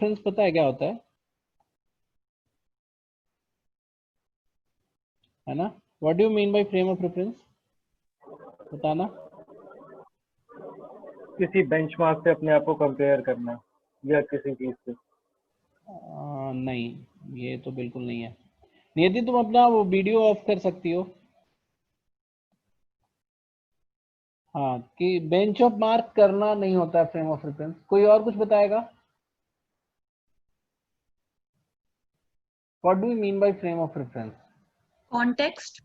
Reference पता है क्या होता है ना? What do you mean by frame of reference, बताना। किसी बेंचमार्क से अपने आप को कंपेयर करना या किसी चीज से। नहीं, ये तो बिल्कुल नहीं है। नियति तुम अपना वो वीडियो ऑफ कर सकती हो। हाँ, कि बेंच ऑफ मार्क करना नहीं होता है फ्रेम ऑफ रेफरेंस। कोई और कुछ बताएगा? What do you mean by frame of reference? Context.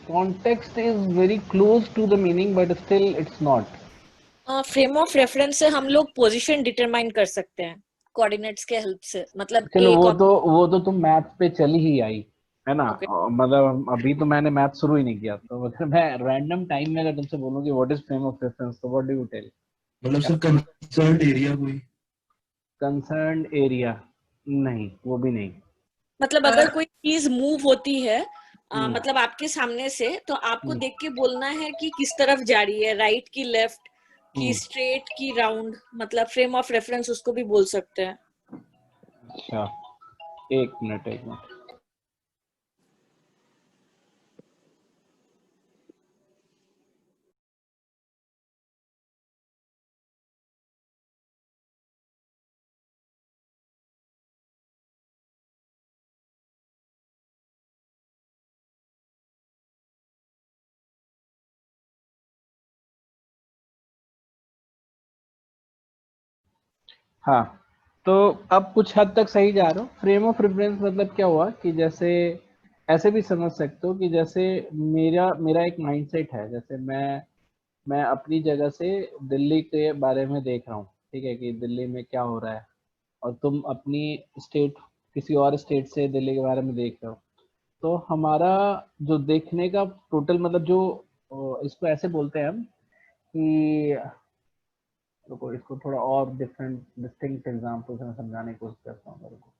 Context is very close to the meaning, but still it's not. Frame of reference से हम लोग पोजीशन डिटरमाइन कर सकते हैं कोऑर्डिनेट्स के हेल्प से, मतलब चलो वो तो तुम मैथ पे चली ही आई है ना। Okay. मतलब अभी तो मैंने मैथ शुरू ही नहीं किया, तो अगर मैं रैंडम टाइम में अगर तुमसे बोलूं कि what is frame of reference, तो व्हाट डू यू टेल? मतलब सर कंसर्न्ड एरिया कोई कंसर्न्ड एरिया? नहीं, वो भी नहीं। मतलब अगर कोई चीज मूव होती है मतलब आपके सामने से, तो आपको देख के बोलना है कि किस तरफ जा रही है, राइट की लेफ्ट की स्ट्रेट की राउंड, मतलब फ्रेम ऑफ रेफरेंस उसको भी बोल सकते हैं। अच्छा, एक मिनट। हाँ, तो अब कुछ हद तक सही जा रहा हूँ। फ्रेम ऑफ रेफरेंस मतलब क्या हुआ कि जैसे ऐसे भी समझ सकते हो कि जैसे मेरा एक माइंडसेट है। जैसे मैं अपनी जगह से दिल्ली के बारे में देख रहा हूँ, ठीक है, कि दिल्ली में क्या हो रहा है, और तुम अपनी स्टेट, किसी और स्टेट से दिल्ली के बारे में देख रहे हो। तो हमारा जो देखने का टोटल मतलब जो इसको ऐसे बोलते हैं हम कि, रुको इसको थोड़ा और डिफरेंट डिस्टिंक्ट एग्जांपल से मैं समझाने की कोशिश करता हूँ मेरे को।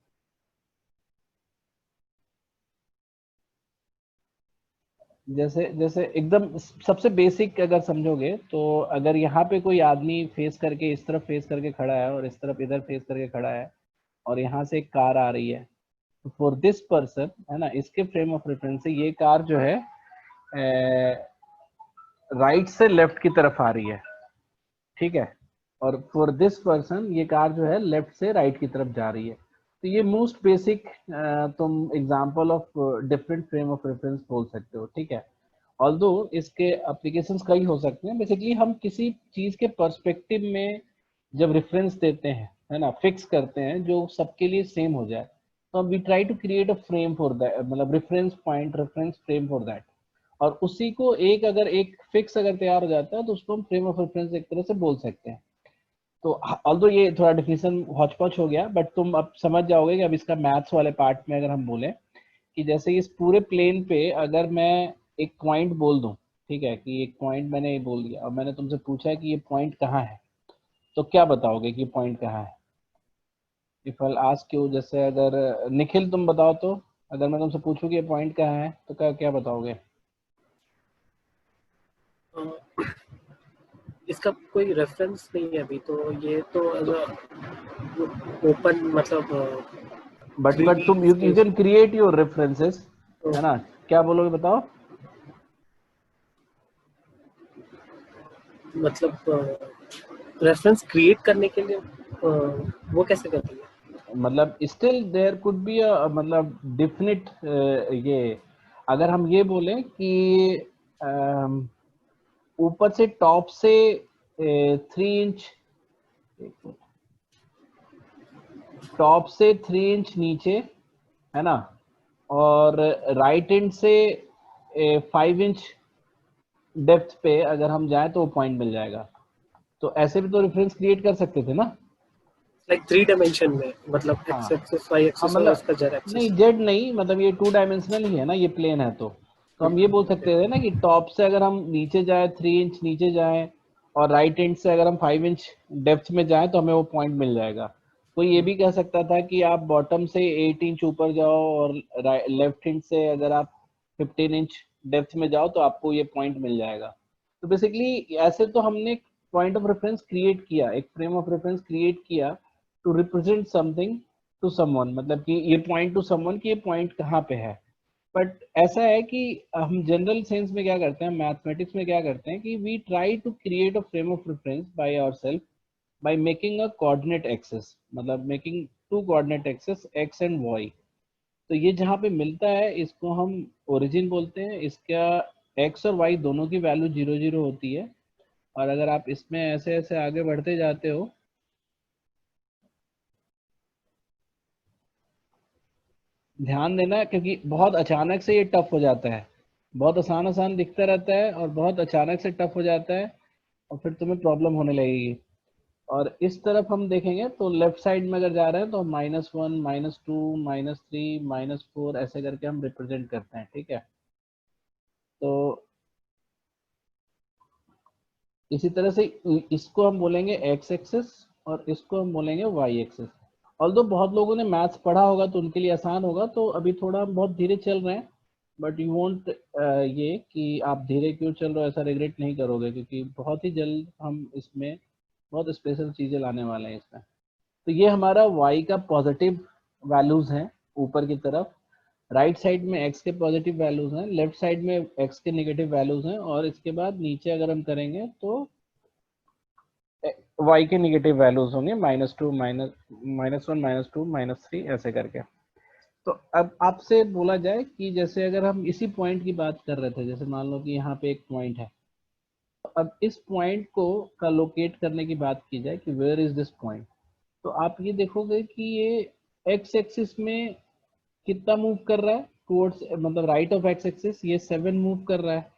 जैसे जैसे एकदम सबसे बेसिक अगर समझोगे, तो अगर यहाँ पे कोई आदमी फेस करके इस तरफ फेस करके खड़ा है और इस तरफ इधर फेस करके खड़ा है, और यहाँ से एक कार आ रही है, तो फॉर दिस पर्सन है ना, इसके फ्रेम ऑफ रेफरेंस से ये कार जो है राइट से लेफ्ट की तरफ आ रही है, ठीक है, और फॉर दिस पर्सन ये कार जो है लेफ्ट से राइट की तरफ जा रही है। तो ये मोस्ट बेसिक तुम example of different frame of reference बोल सकते हो, ठीक है। ऑल्दो इसके एप्लीकेशंस कई हो सकते हैं। बेसिकली हम किसी चीज के पर्सपेक्टिव में जब रेफरेंस देते हैं, है ना, फिक्स करते हैं जो सबके लिए सेम हो जाए, तो we try to create a frame for that, मतलब reference point, reference frame for that. और उसी को अगर एक फिक्स अगर तैयार हो जाता है, तो उसको हम फ्रेम ऑफ रेफरेंस एक तरह से बोल सकते हैं। तो ऑल्दो ये थोड़ा डिफिनेशन हौच-पौच हो गया, बट तुम अब समझ जाओगे कि अब इसका मैथ्स वाले पार्ट में अगर हम बोले कि जैसे इस पूरे प्लेन पे अगर मैं एक पॉइंट बोल दूं, ठीक है, कि एक पॉइंट मैंने बोल दिया और मैंने तुमसे पूछा कि ये पॉइंट कहाँ है, तो क्या बताओगे कि पॉइंट कहाँ है? इफ आई आस्क यू, जैसे अगर निखिल तुम बताओ, तो अगर मैं तुमसे पूछूं कि ये पॉइंट कहाँ है, तो क्या क्या बताओगे? इसका कोई रेफरेंस नहीं है अभी, तो ये तो ओपन मतलब बट तुम you can create your references, है ना, क्या बोलोगे बताओ? मतलब रेफरेंस क्रिएट करने के लिए वो कैसे करते हैं? मतलब still there could be a मतलब डेफिनेट, ये अगर हम ये बोलें कि ऊपर से टॉप से 3 इंच, टॉप से 3 इंच नीचे, है ना, और राइट एंड से 5 इंच डेप्थ पे अगर हम जाए तो वो पॉइंट मिल जाएगा। तो ऐसे भी तो रेफरेंस क्रिएट कर सकते थे ना। लाइक 3 डायमेंशन में, मतलब हाँ एक्स एक्सिस वाई हाँ, एक्सिस और मतलब उसका जेड नहीं, एक्सिस। जेड नहीं, मतलब ये 2 डायमेंशनल ही है ना, ये प्लेन है। तो हम ये बोल सकते थे ना कि टॉप से अगर हम नीचे जाए, 3 इंच नीचे जाए, और राइट हैंड से अगर हम 5 इंच डेप्थ में जाए, तो हमें वो पॉइंट मिल जाएगा। कोई ये भी कह सकता था कि आप बॉटम से 8 इंच ऊपर जाओ, और लेफ्ट हैंड से अगर आप 15 इंच डेप्थ में जाओ, तो आपको ये पॉइंट मिल जाएगा। तो बेसिकली ऐसे तो हमने पॉइंट ऑफ रेफरेंस क्रिएट किया, एक फ्रेम ऑफ रेफरेंस क्रिएट किया to represent something to someone, मतलब कि ये पॉइंट टू समवन कि ये पॉइंट कहाँ पे है। बट ऐसा है कि हम जनरल सेंस में क्या करते हैं, मैथमेटिक्स में क्या करते हैं कि we try to create a frame of reference by ourselves by making a coordinate axes, मतलब making two coordinate axes X and Y. तो ये जहाँ पे मिलता है इसको हम ओरिजिन बोलते हैं। इसका एक्स और वाई दोनों की वैल्यू 0 0 होती है। और अगर आप इसमें ऐसे ऐसे आगे बढ़ते जाते हो, ध्यान देना क्योंकि बहुत अचानक से ये टफ हो जाता है, बहुत आसान आसान दिखता रहता है और बहुत अचानक से टफ हो जाता है और फिर तुम्हें प्रॉब्लम होने लगेगी। और इस तरफ हम देखेंगे तो लेफ्ट साइड में अगर जा रहे हैं तो -1 -2 -3 -4 ऐसे करके हम रिप्रेजेंट करते हैं, ठीक है। तो इसी तरह से इसको हम बोलेंगे एक्स एक्सिस और इसको हम बोलेंगे वाई एक्सिस। ऑल्दो बहुत लोगों ने मैथ्स पढ़ा होगा तो उनके लिए आसान होगा, तो अभी थोड़ा हम बहुत धीरे चल रहे हैं। बट यू वॉन्ट ये कि आप धीरे क्यों चल रहे हो ऐसा रिग्रेट नहीं करोगे, क्योंकि बहुत ही जल्द हम इसमें बहुत स्पेशल चीज़ें लाने वाले हैं इसमें। तो ये हमारा y का पॉजिटिव वैल्यूज हैं ऊपर की तरफ, राइट साइड में x के पॉजिटिव वैल्यूज हैं, लेफ्ट साइड में x के नेगेटिव वैल्यूज हैं, और इसके बाद नीचे अगर हम करेंगे तो y के नेगेटिव वैल्यूज होंगे -2 -1 -2 -3 ऐसे करके। तो अब आपसे बोला जाए कि जैसे अगर हम इसी पॉइंट की बात कर रहे थे, जैसे मान लो कि यहाँ पे एक पॉइंट है, तो अब इस पॉइंट को का लोकेट करने की बात की जाए कि वेयर इज दिस पॉइंट, तो आप ये देखोगे कि ये एक्स एक्सिस में कितना मूव कर रहा है टुवर्ड्स, मतलब राइट ऑफ एक्स एक्सिस ये 7 मूव कर रहा है,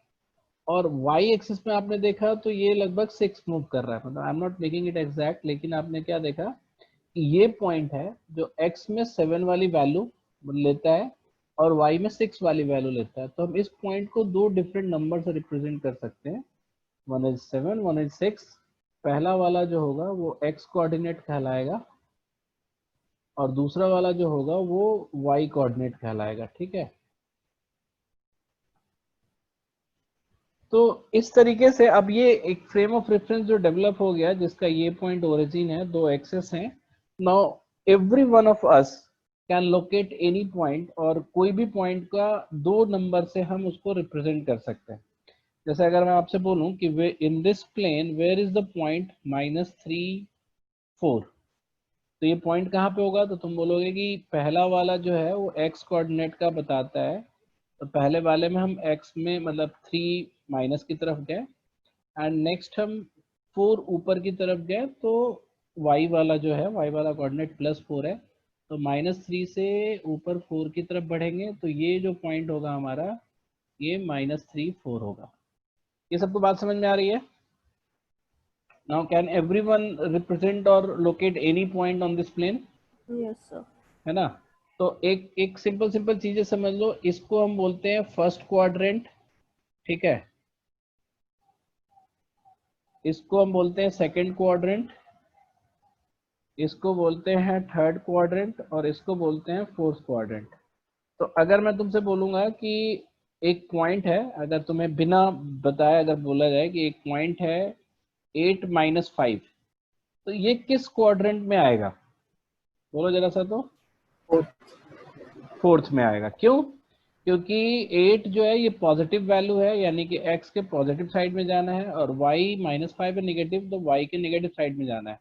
और वाई एक्सिस में आपने देखा तो ये लगभग 6 मूव कर रहा है। मतलब I am not making it exact, लेकिन आपने क्या देखा कि ये पॉइंट है जो एक्स में 7 वाली वैल्यू लेता है और वाई में 6 वाली वैल्यू लेता है। तो हम इस पॉइंट को दो डिफरेंट नंबर से रिप्रेजेंट कर सकते हैं, 1 is 7 1 is 6। पहला वाला जो होगा वो एक्स कोऑर्डिनेट कहलाएगा और दूसरा वाला जो होगा वो y कोऑर्डिनेट कहलाएगा, ठीक है। तो इस तरीके से अब ये एक फ्रेम ऑफ रेफरेंस जो डेवलप हो गया जिसका ये पॉइंट ओरिजिन है, दो एक्सेस हैं। Now every one of us can locate any point, और कोई भी पॉइंट का दो नंबर से हम उसको रिप्रेजेंट कर सकते हैं। जैसे अगर मैं आपसे बोलूं कि वे in this plane where is the point -3 4, तो ये पॉइंट कहाँ पे होगा, तो तुम बोलोगे कि पहला वाला जो है वो x कोऑर्डिनेट का बताता है, तो पहले वाले में हम x में मतलब 3 माइनस की तरफ गए, एंड नेक्स्ट हम 4 ऊपर की तरफ गए तो y वाला जो है y वाला कोऑर्डिनेट +4 है, तो -3 से ऊपर 4 की तरफ बढ़ेंगे तो ये जो पॉइंट होगा हमारा ये -3 4 होगा। ये सबको बात समझ में आ रही है? Now can everyone represent or locate any point on this plane? Yes, sir. है ना। तो एक सिंपल चीजें समझ लो, इसको हम बोलते हैं फर्स्ट क्वाड्रेंट, ठीक है, इसको हम बोलते हैं सेकंड क्वाड्रेंट, इसको बोलते हैं थर्ड क्वाड्रेंट, और इसको बोलते हैं फोर्थ क्वाड्रेंट। तो अगर मैं तुमसे बोलूंगा कि एक पॉइंट है, अगर तुम्हें बिना बताए अगर बोला जाए कि एक पॉइंट है 8 - 5, तो ये किस क्वाड्रेंट में आएगा, बोलो जरा सा। तो फोर्थ में आएगा। क्यों? क्योंकि 8 जो है ये पॉजिटिव वैल्यू है, यानी कि x के पॉजिटिव साइड में जाना है, और y -5 है नेगेटिव, तो y के नेगेटिव साइड में जाना है।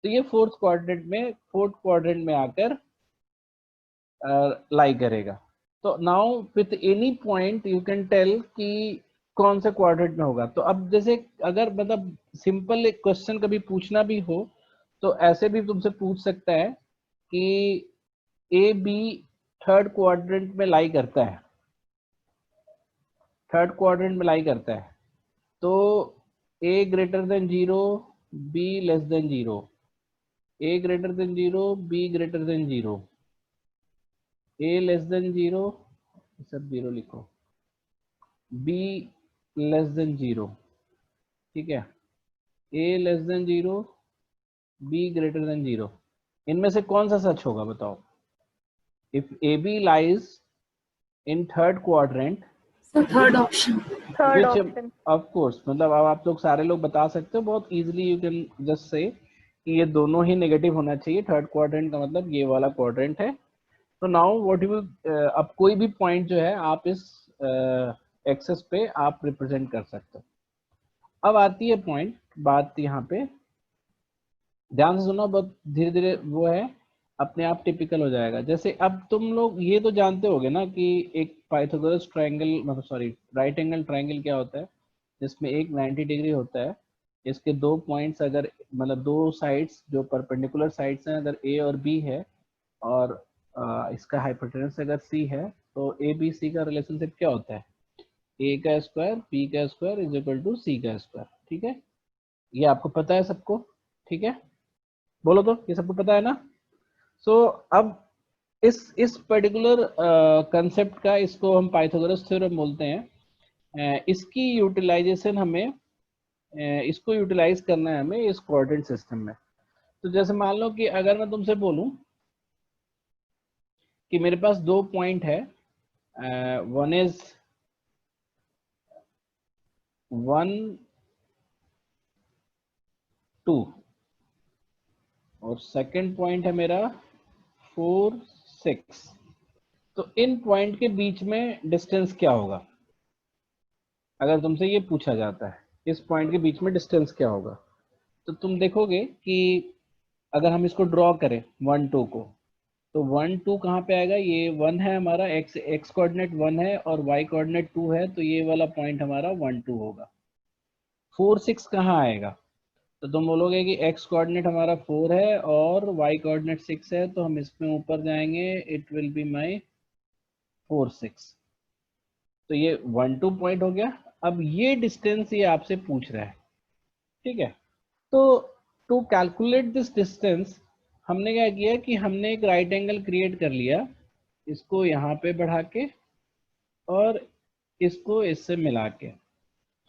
तो ये फोर्थ क्वाड्रेंट में आकर लाई करेगा। तो now with any point you can tell कि कौन से क्वाड्रेंट में होगा। तो अब जैसे अगर मतलब सिंपल एक क्वेश्चन कभी पूछना भी हो तो ऐसे भी तुमसे पूछ सकता है कि ए बी थर्ड क्वाड्रेंट में लाई करता है, थर्ड क्वाड्रेंट में लाई करता है, तो a greater than 0 b less than 0, a greater than 0 b greater than 0, a less than 0, सब 0 लिखो, b लेस देन 0, ठीक है, a less than 0 b greater than 0। इनमें से कौन सा सच होगा बताओ? If ab lies in third quadrant, So third option. Third Which option. of course, मतलब अब आप लोग सारे लोग बता सकते हो बहुत easily, you can just say कि ये दोनों ही नेगेटिव होना चाहिए। थर्ड क्वाड्रेंट का मतलब ये वाला क्वाड्रेंट है। तो नाउ व्हाट यू, अब कोई भी पॉइंट जो है आप इस एक्सेस पे आप रिप्रेजेंट कर सकते हो। अब आती है पॉइंट बात यहाँ पे, ध्यान से सुनो, बहुत धीरे धीरे वो है, अपने आप टिपिकल हो जाएगा। जैसे अब तुम लोग ये तो जानते होगे ना कि एक पाइथागोरस ट्रायंगल, मतलब सॉरी राइट एंगल ट्रायंगल क्या होता है, जिसमें एक 90 डिग्री होता है, इसके दो पॉइंट्स अगर, मतलब दो साइड्स जो परपेंडिकुलर साइड्स हैं अगर ए और बी है, और इसका हाइपोटेनस अगर सी है, तो ए बी सी का रिलेशनशिप क्या होता है, ए का स्क्वायर बी का स्क्वायर इज इक्वल टू सी का स्क्वायर। ठीक है, ये आपको पता है सबको? ठीक है, बोलो तो, ये सबको पता है ना? सो अब इस पर्टिकुलर कंसेप्ट का, इसको हम पाइथागोरस थ्योरम बोलते हैं। इसकी यूटिलाइजेशन हमें, इसको यूटिलाइज करना है हमें इस कोऑर्डिनेट सिस्टम में। तो जैसे मान लो कि अगर मैं तुमसे बोलूं कि मेरे पास दो पॉइंट है, वन इज 1 2 और सेकंड पॉइंट है मेरा 4 6, तो इन पॉइंट के बीच में डिस्टेंस क्या होगा? अगर तुमसे ये पूछा जाता है इस पॉइंट के बीच में डिस्टेंस क्या होगा, तो तुम देखोगे कि अगर हम इसको ड्रॉ करें 1 2 को, तो 1 2 कहाँ पे आएगा? ये 1 है हमारा, एक्स कोऑर्डिनेट 1 है और वाई कोऑर्डिनेट 2 है, तो ये वाला पॉइंट हमारा 1 2 होगा। 4 6 कहाँ आएगा? तो तुम बोलोगे कि एक्स कोऑर्डिनेट हमारा 4 है और वाई कोऑर्डिनेट 6 है, तो हम इसमें ऊपर जाएंगे, इट विल बी माई 4 6। तो ये 1 2 पॉइंट हो गया। अब ये डिस्टेंस ये आपसे पूछ रहा है, ठीक है? तो टू कैलकुलेट दिस डिस्टेंस हमने क्या किया कि हमने एक राइट एंगल क्रिएट कर लिया, इसको यहाँ पे बढ़ा के और इसको इससे मिला के।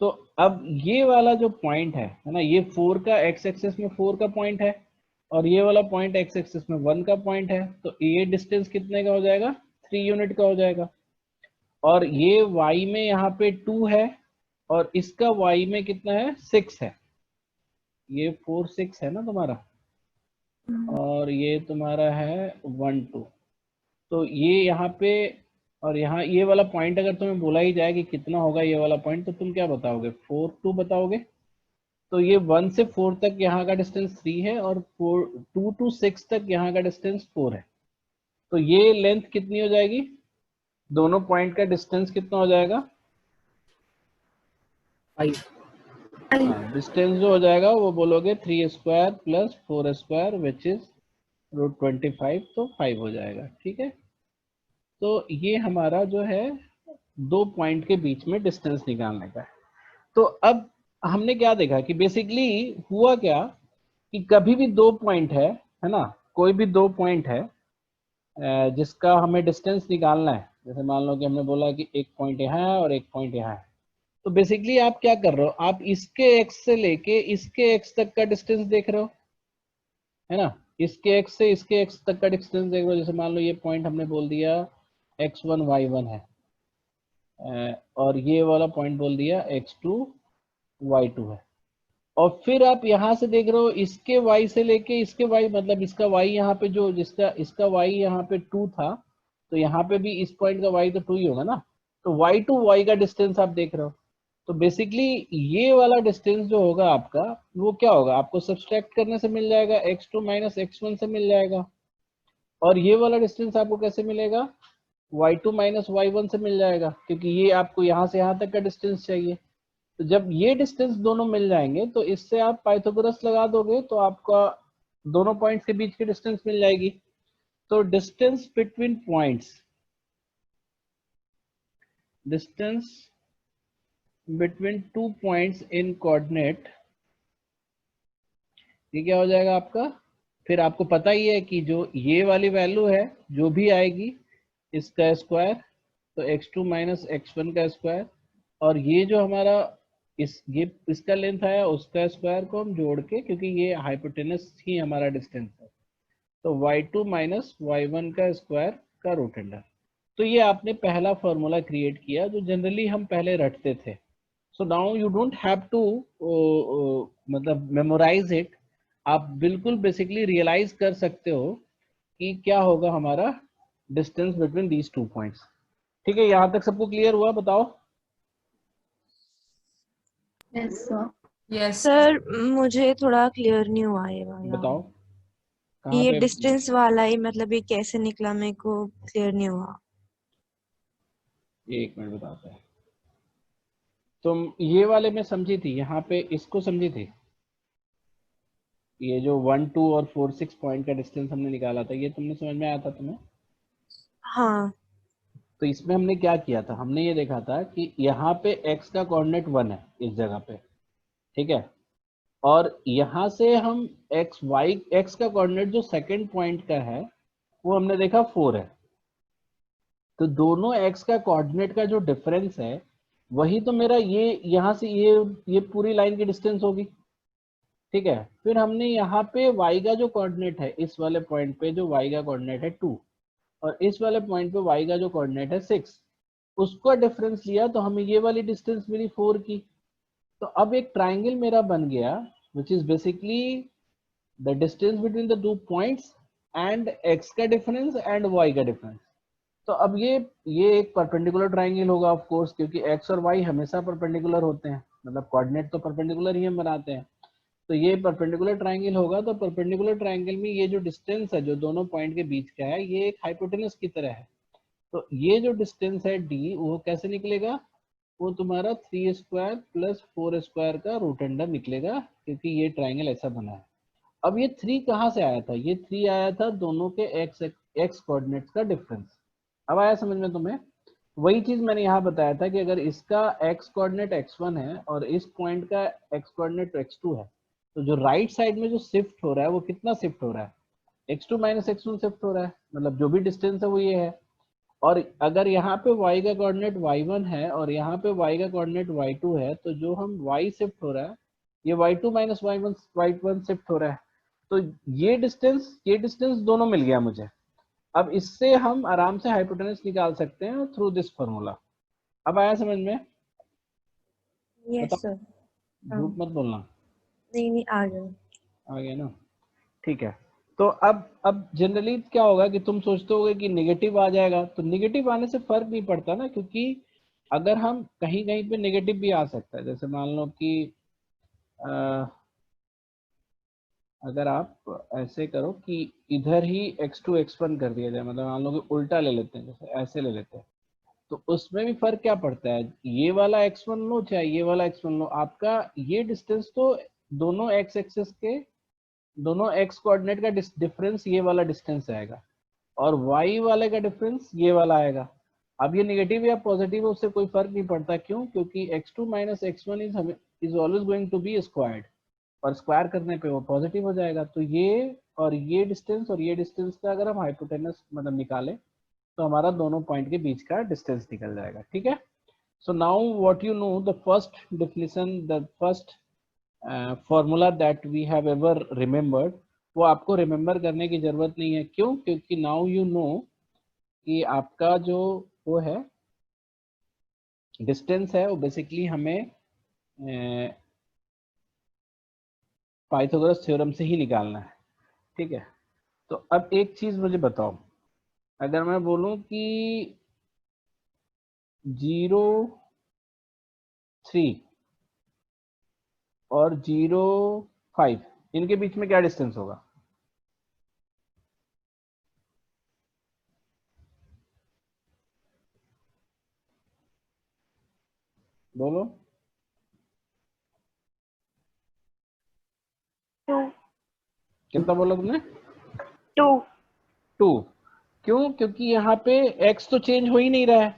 तो अब ये वाला जो पॉइंट है ना, ये 4 का एक्स एक्सिस में 4 का पॉइंट है और ये वाला पॉइंट एक्स एक्सिस में 1 का पॉइंट है, तो ये डिस्टेंस कितने का हो जाएगा? 3 यूनिट का हो जाएगा। और ये y में यहाँ पे 2 है और इसका y में कितना है? 6 है। ये 4 6 है ना तुम्हारा, और ये तुम्हारा है 1 2। तो ये यहाँ पे और यहाँ ये वाला पॉइंट अगर तुम्हें बोला ही जाए कि कितना होगा ये वाला पॉइंट, तो तुम क्या बताओगे? 4 2 बताओगे। तो ये 1 से 4 तक यहाँ का डिस्टेंस 3 है और 2 to 6 तक यहाँ का डिस्टेंस 4 है। तो ये लेंथ कितनी हो जाएगी? दोनों पॉइंट का डिस्टेंस कितना हो जाएगा? 5। डिस्टेंस जो हो जाएगा वो बोलोगे 3 square plus 4 square which is √25, तो 5 हो जाएगा। ठीक है, तो ये हमारा जो है दो पॉइंट के बीच में डिस्टेंस निकालने का है। तो अब हमने क्या देखा कि बेसिकली हुआ क्या कि कभी भी दो पॉइंट है ना, कोई भी दो पॉइंट है जिसका हमें डिस्टेंस निकालना है। जैसे मान लो कि हमने बोला कि एक पॉइंट यहाँ है और एक पॉइंट यहाँ है, तो बेसिकली आप क्या कर रहे हो? आप इसके एक्स से लेके इसके एक्स तक का डिस्टेंस देख रहे हो, है ना? इसके एक्स से इसके एक्स तक का डिस्टेंस देख रहे हो। जैसे मान लो ये पॉइंट हमने बोल दिया x1 y1 है, और ये वाला पॉइंट बोल दिया x2 y2 है, और फिर आप यहाँ से देख रहे हो इसके y से लेके इसके y, मतलब इसका y यहाँ पे जो जिसका इसका y यहाँ पे 2 था, तो यहाँ पे भी इस पॉइंट का y तो 2 ही होगा ना, तो y to y का डिस्टेंस आप देख रहे हो। तो बेसिकली ये वाला डिस्टेंस जो होगा आपका, वो क्या होगा? आपको सब्सट्रैक्ट करने से मिल जाएगा, x2 माइनस x1 से मिल जाएगा। और ये वाला डिस्टेंस आपको कैसे मिलेगा? y2 माइनस y1 से मिल जाएगा, क्योंकि ये आपको यहाँ से यहाँ तक का डिस्टेंस चाहिए। तो जब ये डिस्टेंस दोनों मिल जाएंगे तो इससे आप पाइथागोरस लगा दोगे तो आपका दोनों पॉइंट्स के बीच की डिस्टेंस मिल जाएगी। तो distance between points, distance between 2 points in coordinate, ये क्या हो जाएगा आपका? फिर आपको पता ही है कि जो ये वाली वैल्यू है जो भी आएगी इसका स्क्वायर, तो x2 माइनस x1 का स्क्वायर, और ये जो हमारा ये इसका लेंथ आया उसका स्क्वायर को हम जोड़ के, क्योंकि ये हाइपोटेनस ही हमारा डिस्टेंस है, तो y2 माइनस y1 का स्क्वायर का रूट अंडर। तो ये आपने पहला फॉर्मूला क्रिएट किया जो जनरली हम पहले रटते थे. So now you don't have to मतलब मेमोराइज इट. आप बिल्कुल बेसिकली रियलाइज कर सकते हो कि क्या होगा हमारा डिस्टेंस बिटवीन दीज 2 पॉइंट्स. ठीक है, यहाँ तक सबको क्लियर हुआ? बताओ. Yes sir. यस सर मुझे थोड़ा क्लियर नहीं हुआ ये वाला. बताओ कहाँ ये पे. डिस्टेंस वाला ही मतलब ये कैसे निकला मेरे को क्लियर नहीं हुआ. एक मिनट बताते हैं. तुम ये वाले में समझी थी, यहाँ पे इसको समझी थी? ये जो 1, 2 और 4, 6 पॉइंट का डिस्टेंस हमने निकाला था, ये तुमने समझ में आया था तुम्हें? हाँ. तो इसमें हमने क्या किया था, हमने ये देखा था कि यहाँ पे x का कोऑर्डिनेट 1 है इस जगह पे, ठीक है, और यहाँ से हम x का कोऑर्डिनेट जो सेकंड पॉइंट का है वो हमने देखा 4 है. तो दोनों x का कोऑर्डिनेट का जो डिफरेंस है वही तो मेरा ये यहाँ से ये पूरी लाइन की डिस्टेंस होगी. ठीक है, फिर हमने यहाँ पे y का जो कोऑर्डिनेट है इस वाले पॉइंट पे जो y का कोऑर्डिनेट है 2 और इस वाले पॉइंट पे y का जो कोऑर्डिनेट है 6, उसका डिफरेंस लिया तो हमें ये वाली डिस्टेंस मिली 4 की. तो अब एक ट्राइंगल मेरा बन गया which is basically the distance between the 2 points and x का डिफरेंस एंड y का डिफरेंस. तो अब ये एक परपेंडिकुलर ट्राइंगल होगा ऑफ कोर्स, क्योंकि x और y हमेशा परपेंडिकुलर होते हैं, मतलब कोऑर्डिनेट तो परपेंडिकुलर ही हम बनाते हैं. तो ये परपेंडिकुलर ट्राइंगल होगा. तो परपेंडिकुलर ट्राइंगल में ये जो डिस्टेंस है जो दोनों पॉइंट के बीच का है ये एक हाइपोटेनस की तरह है. तो ये जो डिस्टेंस है d वो कैसे निकलेगा, वो तुम्हारा 3 स्क्वायर प्लस 4 स्क्वायर का रूट अंडर निकलेगा, क्योंकि ये ट्राइंगल ऐसा बना है. अब ये 3 कहाँ से आया था, ये 3 आया था दोनों के x कोऑर्डिनेट्स का डिफरेंस. अब आया समझ में तुम्हें? वही चीज मैंने यहाँ बताया था कि अगर इसका x कोऑर्डिनेट x1 है और इस पॉइंट का x कोऑर्डिनेट x2 है, तो जो राइट साइड में जो शिफ्ट हो रहा है वो कितना शिफ्ट हो रहा है, x2 माइनस x1 शिफ्ट हो रहा है, मतलब जो भी डिस्टेंस है वो ये है. और अगर यहाँ पे y का कोऑर्डिनेट y1 है और यहाँ पे y का कोऑर्डिनेट y2 है, तो जो हम y शिफ्ट हो रहा है ये y2 माइनस y1 शिफ्ट हो रहा है. तो ये डिस्टेंस दोनों मिल गया मुझे. अब इससे हम आराम से हाइपोटेनस निकाल सकते हैं थ्रू दिस फॉर्मूला. अब आया समझ में? Yes sir. झूठ मत बोलना. नहीं आ गया. आ गया ना? ठीक है. तो अब जनरली क्या होगा कि तुम सोचते होगे कि नेगेटिव आ जाएगा, तो नेगेटिव आने से फर्क नहीं पड़ता ना, क्योंकि अगर हम कहीं पे नेगेटिव भी आ सकता है. जैसे मान लो कि अगर आप ऐसे करो कि इधर ही x2 x1 कर दिया जाए, मतलब मान लो कि उल्टा ले लेते हैं, जैसे ऐसे ले लेते हैं, तो उसमें भी फर्क क्या पड़ता है, ये वाला x1 लो चाहे ये वाला x1 लो, आपका ये डिस्टेंस तो दोनों x एक्सिस के दोनों x कोऑर्डिनेट का डिफरेंस ये वाला डिस्टेंस आएगा और y वाले का डिफरेंस ये वाला आएगा. अब ये नेगेटिव या पॉजिटिव है उससे कोई फर्क नहीं पड़ता. क्यों? क्योंकि x2 minus x1 is always going to be squared, और स्क्वायर करने पे वो पॉजिटिव हो जाएगा. तो ये और ये डिस्टेंस का अगर हम हाइपोटेनस मतलब निकालें तो हमारा दोनों पॉइंट के बीच का डिस्टेंस निकल जाएगा. ठीक है. So now what you know, the first definition, the first formula that we have ever remembered, वो आपको रिमेम्बर करने की जरूरत नहीं है. क्यों? क्योंकि नाउ यू नो कि आपका जो वो है डिस्टेंस है वो बेसिकली हमें पाइथागोरस थ्योरम से ही निकालना है. ठीक है. तो अब एक चीज मुझे बताओ, अगर मैं बोलूं कि 0, 3 और 0, 5 इनके बीच में क्या डिस्टेंस होगा? बोलो. 2. कितना बोला तुमने? 2. क्यों? क्योंकि यहाँ पे x तो चेंज हो ही नहीं रहा है,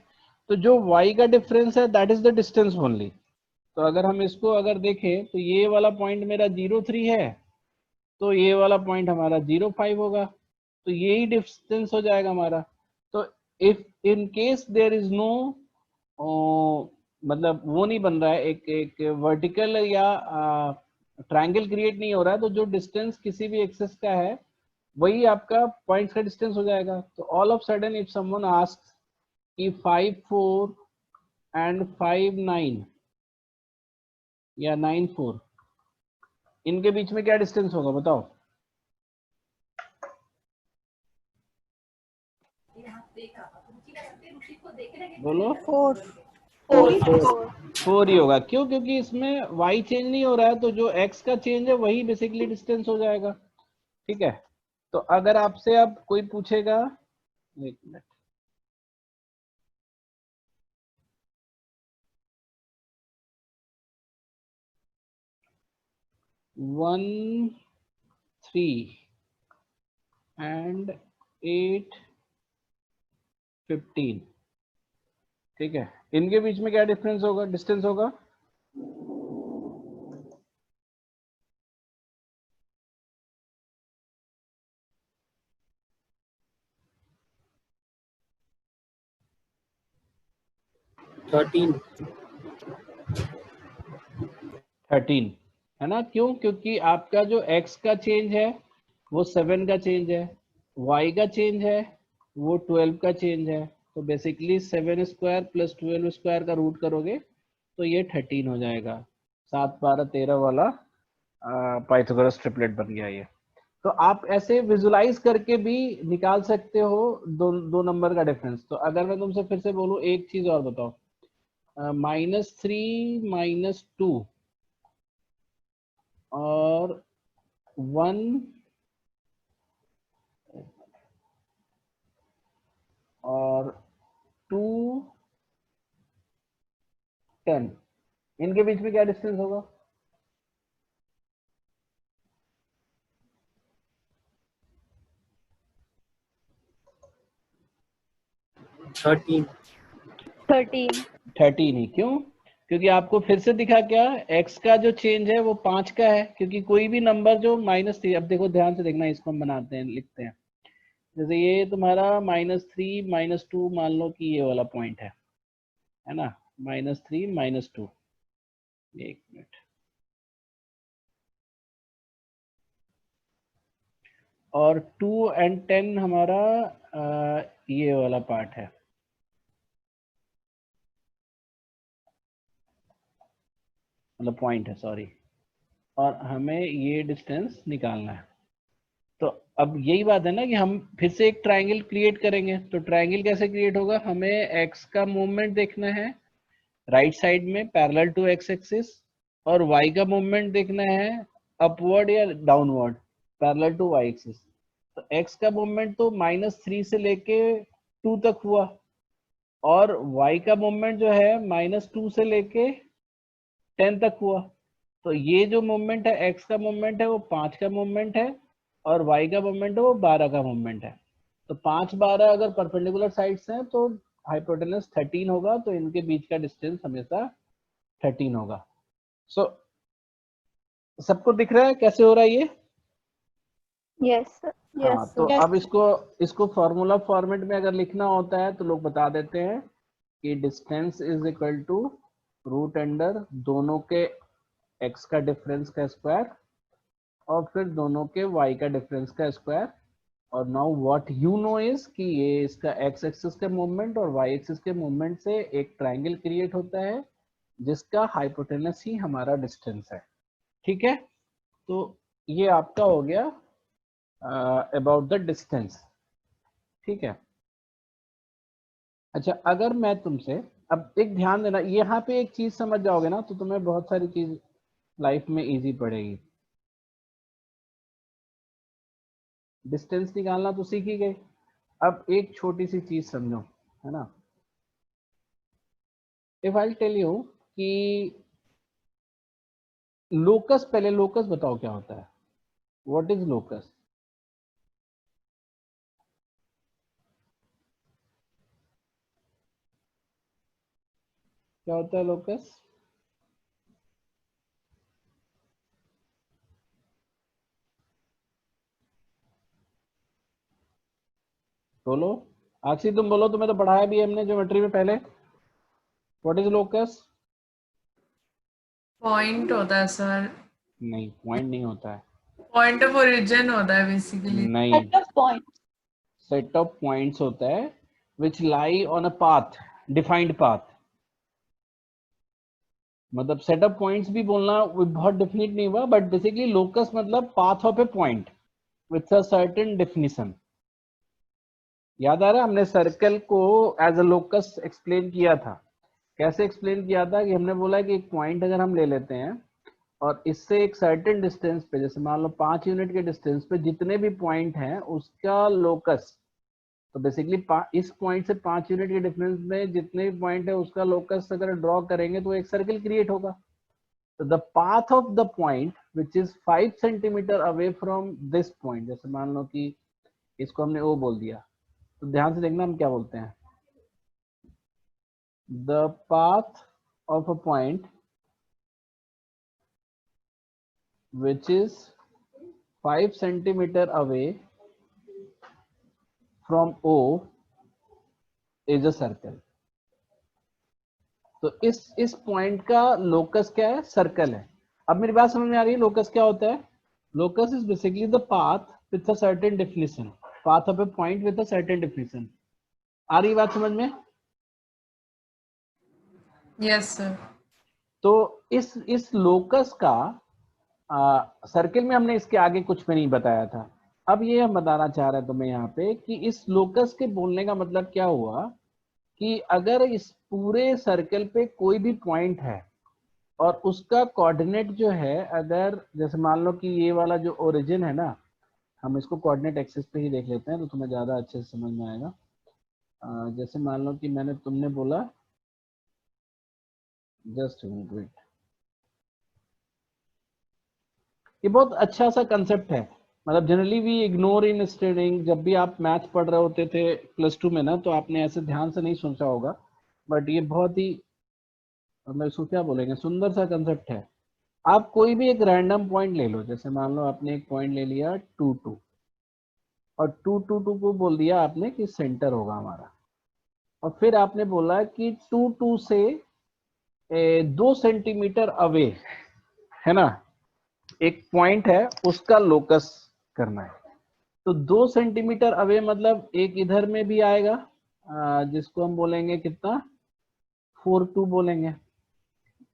तो जो y का डिफरेंस है that is the distance only. तो अगर हम इसको अगर देखें तो ये वाला पॉइंट मेरा 0, 3 है, तो ये वाला पॉइंट हमारा 0, 5 होगा, तो यही डिस्टेंस हो जाएगा हमारा. तो if in case there is no मतलब वो नहीं बन रहा है, एक वर्टिकल या ट्रायंगल क्रिएट नहीं हो रहा है, तो जो डिस्टेंस किसी भी एक्सिस का है वही आपका पॉइंट्स का डिस्टेंस हो जाएगा. तो all of sudden if someone asks कि 5 4 एंड 5 9 या 9 4, इनके बीच में क्या डिस्टेंस होगा बताओ? बोलो। 4 ही होगा। क्यों? क्योंकि इसमें y चेंज नहीं हो रहा है, तो जो x का चेंज है वही बेसिकली डिस्टेंस हो जाएगा। ठीक है, तो अगर आपसे अब कोई पूछेगा, एक मिनट, वन 3 एंड 8 15, ठीक है, इनके बीच में क्या डिफरेंस होगा, डिस्टेंस होगा? थर्टीन 13 है ना। क्यों? क्योंकि आपका जो x का चेंज है वो 7 का चेंज है, y का चेंज है वो 12 का चेंज है, तो बेसिकली 7 स्क्वायर प्लस 12 स्क्वायर का रूट करोगे तो ये 13 हो जाएगा। 7 12 13 वाला पाइथागोरस ट्रिपलेट बन गया ये। तो आप ऐसे विजुलाइज करके भी निकाल सकते हो दो नंबर का डिफरेंस। तो अगर मैं तुमसे फिर से बोलूं एक चीज और बताओ, -3 -2 और 1 और 2 10, इनके बीच में क्या डिस्टेंस होगा? थर्टीन 13 ही। क्यों? क्योंकि आपको फिर से दिखा क्या, x का जो चेंज है वो 5 का है, क्योंकि कोई भी नंबर जो -3, अब देखो ध्यान से देखना, इसको हम बनाते हैं, लिखते हैं। जैसे ये तुम्हारा -3 -2 मान लो कि ये वाला पॉइंट है ना, -3 -2, एक मिनट, और 2 एंड 10 हमारा ये वाला पार्ट है, मतलब पॉइंट है, सॉरी, और हमें ये डिस्टेंस निकालना है। तो अब यही बात है ना कि हम फिर से एक ट्रायंगल क्रिएट करेंगे। तो ट्रायंगल कैसे क्रिएट होगा? हमें x का मूवमेंट देखना है राइट साइड में पैरेलल टू x एक्सिस, और y का मूवमेंट देखना है अपवर्ड या downward parallel to y axis. तो x का मूवमेंट तो -3 से लेके 2 तक हुआ, और y का मूवमेंट जो है -2 से लेके 10 तक हुआ। तो ये जो मूवमेंट है, x का मूवमेंट है वो 5 का मूवमेंट है, और y का मूवमेंट है वो 12 का मूवमेंट है। तो 5 12 अगर परपेंडिकुलर साइड्स हैं तो हाइपोटेनस 13 होगा, तो इनके बीच का डिस्टेंस हमेशा 13 होगा। सो सबको दिख रहा है कैसे हो रहा है ये? यस हाँ, तो अब इसको फॉर्मूला फॉर्मेट में अगर लिखना होता है तो लोग बता देते हैं कि distance is equal to root under दोनों के x का डिफरेंस का स्क्वायर और फिर दोनों के y का डिफरेंस का स्क्वायर। और now what you no is कि ये इसका x एक्सिस के मूवमेंट और y एक्सिस के मूवमेंट से एक ट्रायंगल क्रिएट होता है जिसका हाइपोटेनस ही हमारा डिस्टेंस है। ठीक है, तो ये आपका हो गया अबाउट द डिस्टेंस। ठीक है, अच्छा, अगर मैं तुमसे अब एक ध्यान देना, यहाँ पे एक चीज समझ जाओगे ना तो तुम्हें बहुत सारी चीज लाइफ में इजी पड़ेगी। डिस्टेंस निकालना तो सीख ही गए, अब एक छोटी सी चीज समझो, है ना। इफ आई टेल यू कि लोकस, पहले लोकस बताओ क्या होता है, व्हाट इज लोकस? क्या होता है लोकस? बोलो, आक्षी तुम बोलो, तुम्हें तो पढ़ाया भी है हमने ज्योमेट्री में पहले। What is locus? पॉइंट होता है सर। नहीं, पॉइंट नहीं होता है। पॉइंट ऑफ ओरिजिन होता है बेसिकली। नहीं, सेट ऑफ पॉइंट्स होता है which lie on a path, defined path. मतलब सेटअप पॉइंट्स भी बोलना वो बहुत डेफिनेट नहीं हुआ, बट बेसिकली लोकस मतलब path of a point with a certain definition. याद आ रहा है हमने सर्कल को एज अ लोकस एक्सप्लेन किया था. कैसे एक्सप्लेन किया था कि हमने बोला कि एक पॉइंट अगर हम ले लेते हैं और इससे एक सर्टेन डिस्टेंस पे, जैसे मान लो 5 यूनिट के डिस्टेंस पे जितने भी पॉइंट हैं उसका लोकस, तो बेसिकली इस पॉइंट से 5 यूनिट के डिफरेंस में जितने भी पॉइंट है उसका लोकस अगर ड्रॉ करेंगे तो एक सर्कल क्रिएट होगा. तो the path of the point which is 5 centimetre away from this point, जैसे मान लो कि इसको हमने ओ बोल दिया, तो ध्यान से देखना हम क्या बोलते हैं. The path of a point which is 5 centimetre away from O is a circle. तो इस पॉइंट का लोकस क्या है? सर्कल है. अब मेरी बात समझ में आ रही है लोकस क्या होता है? Locus is basically the path with a certain definition, path of a point with a certain definition. आ रही बात समझ में? Yes sir. तो इस लोकस का सर्कल में हमने इसके आगे कुछ भी नहीं बताया था. अब ये हम बताना चाह रहे हैं तुम्हें यहाँ पे कि इस लोकस के बोलने का मतलब क्या हुआ कि अगर इस पूरे सर्कल पे कोई भी पॉइंट है और उसका कोऑर्डिनेट जो है, अगर जैसे मान लो कि ये वाला जो ओरिजिन है ना, हम इसको कोऑर्डिनेट एक्सिस पे ही देख लेते हैं तो तुम्हें ज्यादा अच्छे से समझ में आएगा. जैसे मान लो कि तुमने बोला, जस्ट वेट, ये बहुत अच्छा सा कंसेप्ट है. मतलब generally we ignore in studying. जब भी आप मैथ पढ़ रहे होते थे +2 में ना, तो आपने ऐसे ध्यान से नहीं सोचा होगा, बट ये बहुत ही, मतलब इसको क्या बोलेंगे, सुंदर सा कंसेप्ट है. आप कोई भी एक रैंडम पॉइंट ले लो, जैसे मान लो आपने एक पॉइंट ले लिया 2 2 और 2 2 2 को बोल दिया आपने कि सेंटर होगा हमारा, और फिर आपने बोला कि 2 2 से 2 सेंटीमीटर अवे है ना एक पॉइंट है, उसका लोकस करना है. तो 2 सेंटीमीटर अवे मतलब एक इधर में भी आएगा, जिसको हम बोलेंगे कितना, 4 2 बोलेंगे.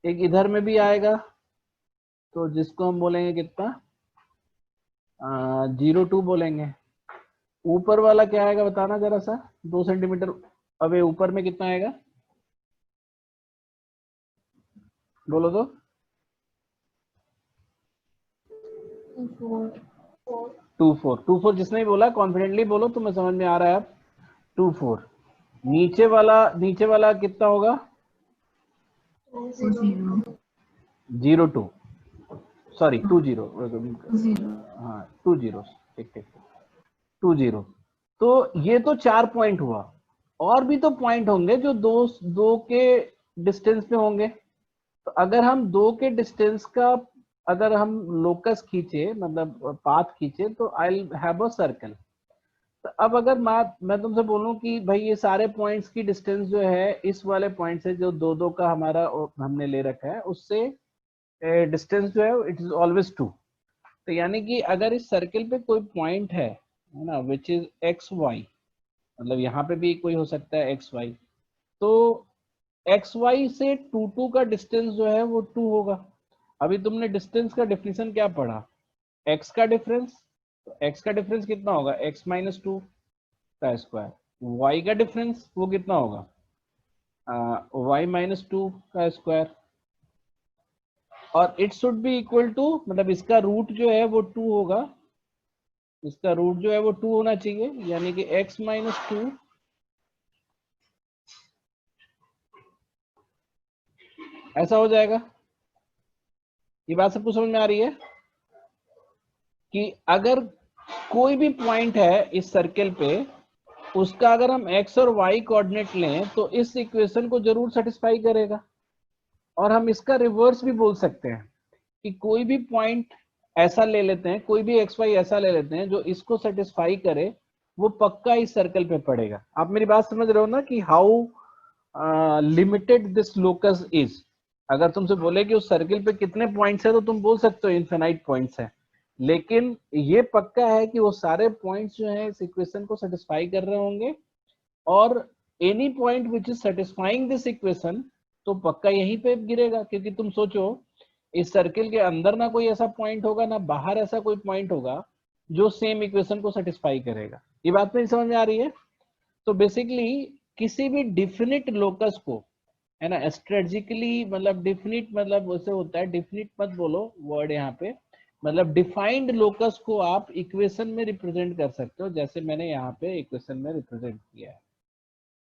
एक इधर में भी आएगा तो जिसको हम बोलेंगे कितना, 0 2 बोलेंगे. ऊपर वाला क्या आएगा बताना जरा सा, 2 सेंटीमीटर अवे ऊपर में कितना आएगा, बोलो तो. 2 4 जिसने भी बोला कॉन्फिडेंटली बोलो, तुम्हें समझ में आ रहा है अब. 2 4. नीचे वाला कितना होगा, 0 2, सॉरी 2 0. हाँ 2 0, ठीक 2 0. तो ये तो 4 पॉइंट हुआ, और भी तो पॉइंट होंगे जो दो के डिस्टेंस पे होंगे. तो अगर हम 2 के डिस्टेंस का अगर हम लोकस खींचे, मतलब पाथ खींचे, तो आई हैव अ सर्कल. तो अब अगर मैं तुमसे बोलूं कि भाई ये सारे पॉइंट्स की डिस्टेंस जो है इस वाले पॉइंट से जो 2 2 का हमारा हमने ले रखा है, उससे डिस्टेंस जो है इट इज ऑलवेज 2. तो यानी कि अगर इस सर्कल पे कोई पॉइंट है ना विच इज एक्स वाई, मतलब यहाँ पे भी कोई हो सकता है एक्स वाई, तो एक्स वाई से 2 2 का डिस्टेंस जो है वो 2 होगा. अभी तुमने डिस्टेंस का डेफिनेशन क्या पढ़ा, एक्स का डिफरेंस. तो एक्स का डिफरेंस कितना होगा, x माइनस 2 का स्क्वायर. y का डिफरेंस वो कितना होगा, y माइनस 2 का स्क्वायर. और it should be equal to, मतलब इसका रूट जो है वो 2 होगा, इसका रूट जो है वो 2 होना चाहिए, यानी कि x माइनस 2 ऐसा हो जाएगा. ये बात सबको समझ में आ रही है कि अगर कोई भी पॉइंट है इस सर्कल पे, उसका अगर हम x और y कोऑर्डिनेट लें तो इस इक्वेशन को जरूर सेटिस्फाई करेगा. और हम इसका रिवर्स भी बोल सकते हैं कि कोई भी पॉइंट ऐसा ले लेते हैं, कोई भी xy ऐसा ले लेते हैं जो इसको सेटिस्फाई करे, वो पक्का इस सर्कल पे पड़ेगा. आप मेरी बात समझ रहे हो ना कि how limited this locus is. अगर तुमसे बोले कि उस सर्कल पे कितने पॉइंट्स है, तो तुम बोल सकते हो इनफिनाइट पॉइंट्स है, लेकिन ये पक्का है कि वो सारे पॉइंट्स जो है इस इक्वेशन को सेटिस्फाई कर रहे होंगे. और any point which is satisfying this equation, तो पक्का यहीं पे गिरेगा, क्योंकि तुम सोचो इस सर्किल के अंदर ना कोई ऐसा पॉइंट होगा ना बाहर ऐसा कोई पॉइंट होगा जो सेम इक्वेशन को सेटिस्फाई करेगा। ये बात मेरी समझ में आ रही है? तो बेसिकली किसी भी डिफिनिट लोकस को, है ना, स्ट्रेटेजिकली, मतलब डिफिनिट मतलब वैसे होता है, डिफिनिट मत बोलो वर्ड यहाँ पे, मतलब डिफाइंड लोकस को आप इक्वेशन में रिप्रेजेंट कर सकते हो, जैसे मैंने यहाँ पे इक्वेशन में रिप्रेजेंट किया है।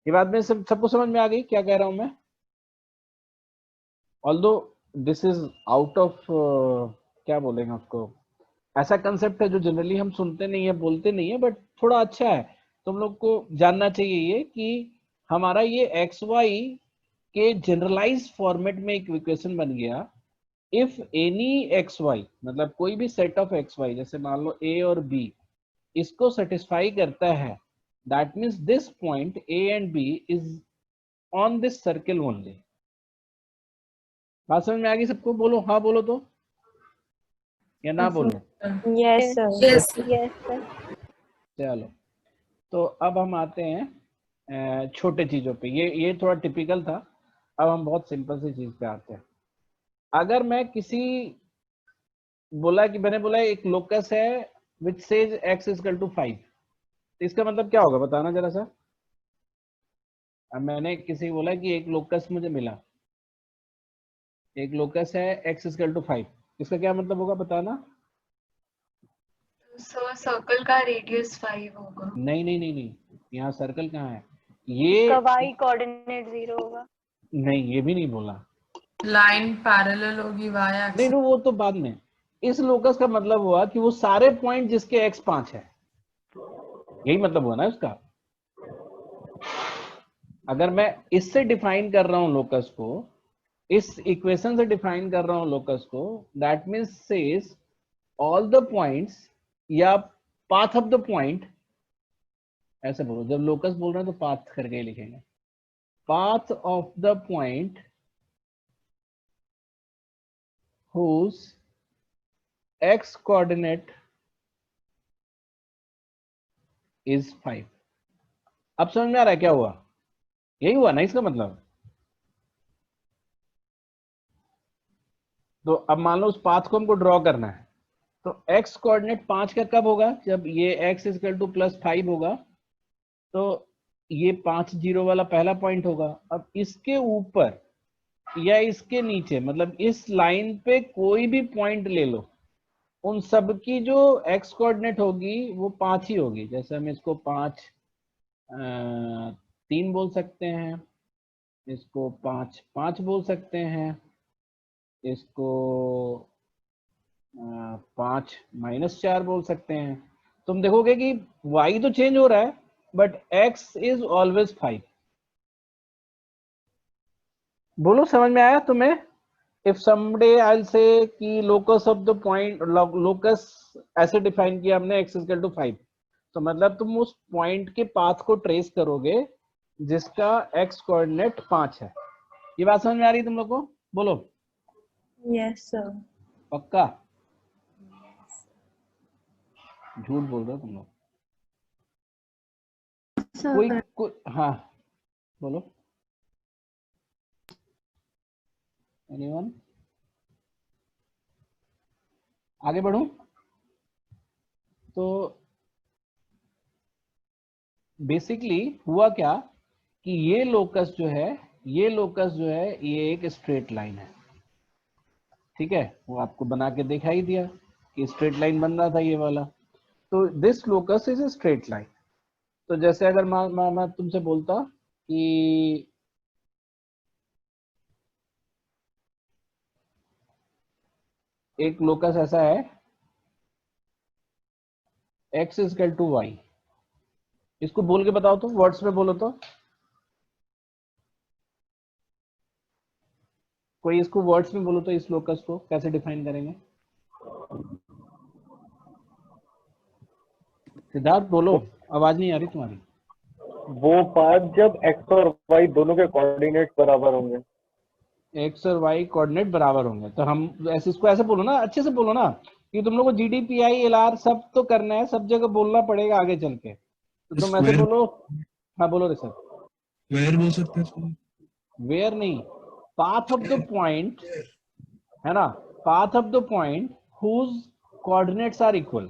ये बात में सबको समझ में आ गई क्या कह रहा हूं मैं? Although this is out of क्या बोलेंगे उसको, ऐसा कंसेप्ट है जो जनरली हम सुनते नहीं है, बोलते नहीं है, बट थोड़ा अच्छा है, तुम लोग को जानना चाहिए ये कि हमारा ये एक्स वाई के जनरलाइज फॉर्मेट में एक इक्वेशन बन गया। इफ एनी एक्स वाई, मतलब कोई भी सेट ऑफ एक्स वाई, जैसे मान लो ए और बी, इसको सेटिस्फाई करता है, that means this point A and B is on this circle only. बात समझ में आ गई सबको? बोलो हाँ, बोलो तो, या ना बोलो? Yes, sir. Yes, sir. चलो, तो अब हम आते हैं छोटे चीजों पे। ये थोड़ा टिपिकल था, अब हम बहुत सिंपल सी चीज पे आते हैं। अगर मैं किसी बोला कि मैंने बोला एक लोकस है which says x equal to 5, इसका मतलब क्या होगा बताना जरा सा। अब मैंने किसी को बोला कि एक लोकस मुझे मिला, एक लोकस है x इक्वल टू 5, इसका क्या मतलब होगा बताना? सर सर्कल का रेडियस 5 होगा। नहीं नहीं नहीं नहीं, यहाँ सर्कल कहाँ है? ये y कोऑर्डिनेट 0 होगा। नहीं, ये भी नहीं बोला। लाइन पैरेलल होगी y नहीं एक्सिस। नहीं, वो तो बाद में। इस लोकस का मतलब हुआ कि वो सारे पॉइंट जिसके x 5 है, यही मतलब हुआ ना उसका। अगर मैं इससे डिफाइन कर रहा हूं लोकस को, इस इक्वेशन से डिफाइन कर रहा हूं लोकस को, that means says all the points या पाथ ऑफ द पॉइंट, ऐसे बोलो। जब लोकस बोल रहे हैं तो पाथ करके ही लिखेंगे, path of the point whose x coordinate is 5। अब समझ में आ रहा है क्या हुआ? यही हुआ ना इसका मतलब। तो अब मान लो उस पाथ को हमको ड्रॉ करना है, तो x कोऑर्डिनेट 5 का कब होगा? जब ये x इक्वल टू प्लस 5 होगा, तो ये 5 0 वाला पहला पॉइंट होगा। अब इसके ऊपर या इसके नीचे, मतलब इस लाइन पे कोई भी पॉइंट ले लो, उन सब की जो x कोऑर्डिनेट होगी वो 5 ही होगी। जैसे हम इसको 5 3 बोल सकते हैं, इसको 5 5 बोल सकते हैं, इसको 5 -4 बोल सकते हैं। तुम देखोगे कि y तो चेंज हो रहा है बट x इज ऑलवेज 5। बोलो समझ में आया तुम्हें? If someday I will say कि locus of the point, locus ऐसे डिफाइन किया हमने x इक्वल टू 5, तो मतलब तुम उस पॉइंट के पाथ को ट्रेस करोगे जिसका x कोऑर्डिनेट 5 है। ये बात समझ में आ रही है तुम लोग को? बोलो Yes, sir. पक्का? झूठ बोल रहे हो तुम लोग। कोई हाँ बोलो। एनीवन? आगे बढ़ूं? तो बेसिकली हुआ क्या कि ये लोकस जो है, ये लोकस जो है, ये एक स्ट्रेट लाइन है, ठीक है? वो आपको बना के दिखाई दिया कि स्ट्रेट लाइन बन रहा था ये वाला। तो this locus is a straight line. तो जैसे अगर मैं तुमसे बोलता कि एक लोकस ऐसा है x इक्वल टू y, इसको बोल के बताओ तो, वर्ड्स में बोलो तो। कोई इसको वर्ड्स में बोलो तो, इस लोकस को कैसे डिफाइन करेंगे? सिद्धार्थ बोलो, आवाज नहीं आ रही तुम्हारी। वो पाथ जब x और y दोनों के कोऑर्डिनेट बराबर होंगे। x और y कोऑर्डिनेट बराबर होंगे, तो हम ऐसे इसको ऐसे बोलो ना, अच्छे से बोलो ना, कि तुम लोग को GDPI LR सब तो करना है, सब जगह बोलना पड़ेगा आगे चल के। तो तुम ऐसे बोलो, हाँ बोलो रे सर। वेयर बोल सकते हैं इसको? वेयर नहीं, पाथ ऑफ द पॉइंट है ना, path of the point whose coordinates are equal.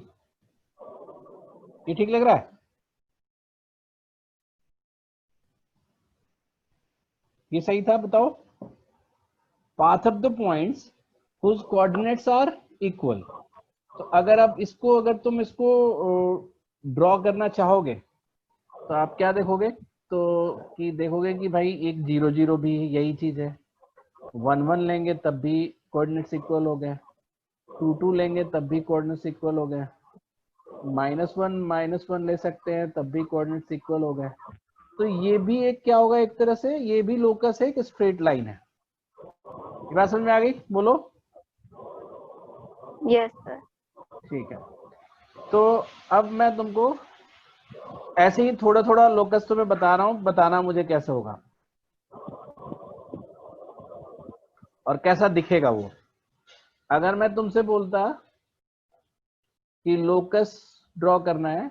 ये ठीक लग रहा है? ये सही था? बताओ। Path of the points whose coordinates are equal. तो अगर तुम इसको ड्रॉ करना चाहोगे तो आप क्या देखोगे? तो कि देखोगे कि भाई एक 0 0 भी यही चीज है, 1 1 लेंगे तब भी कोऑर्डिनेट्स इक्वल हो गए, 2 2 लेंगे तब भी कोऑर्डिनेट्स इक्वल हो गए, -1 ले सकते हैं तब भी कोऑर्डिनेट्स इक्वल हो गए। तो ये भी एक क्या होगा, एक तरह से ये भी लोकस है, एक स्ट्रेट लाइन है। ये बात समझ में आ गई? बोलो। Yes sir. ठीक है, तो अब मैं तुमको ऐसे ही थोड़ा थोड़ा लोकस तुम्हें बता रहा हूं, बताना मुझे कैसे होगा और कैसा दिखेगा वो। अगर मैं तुमसे बोलता कि लोकस ड्रॉ करना है,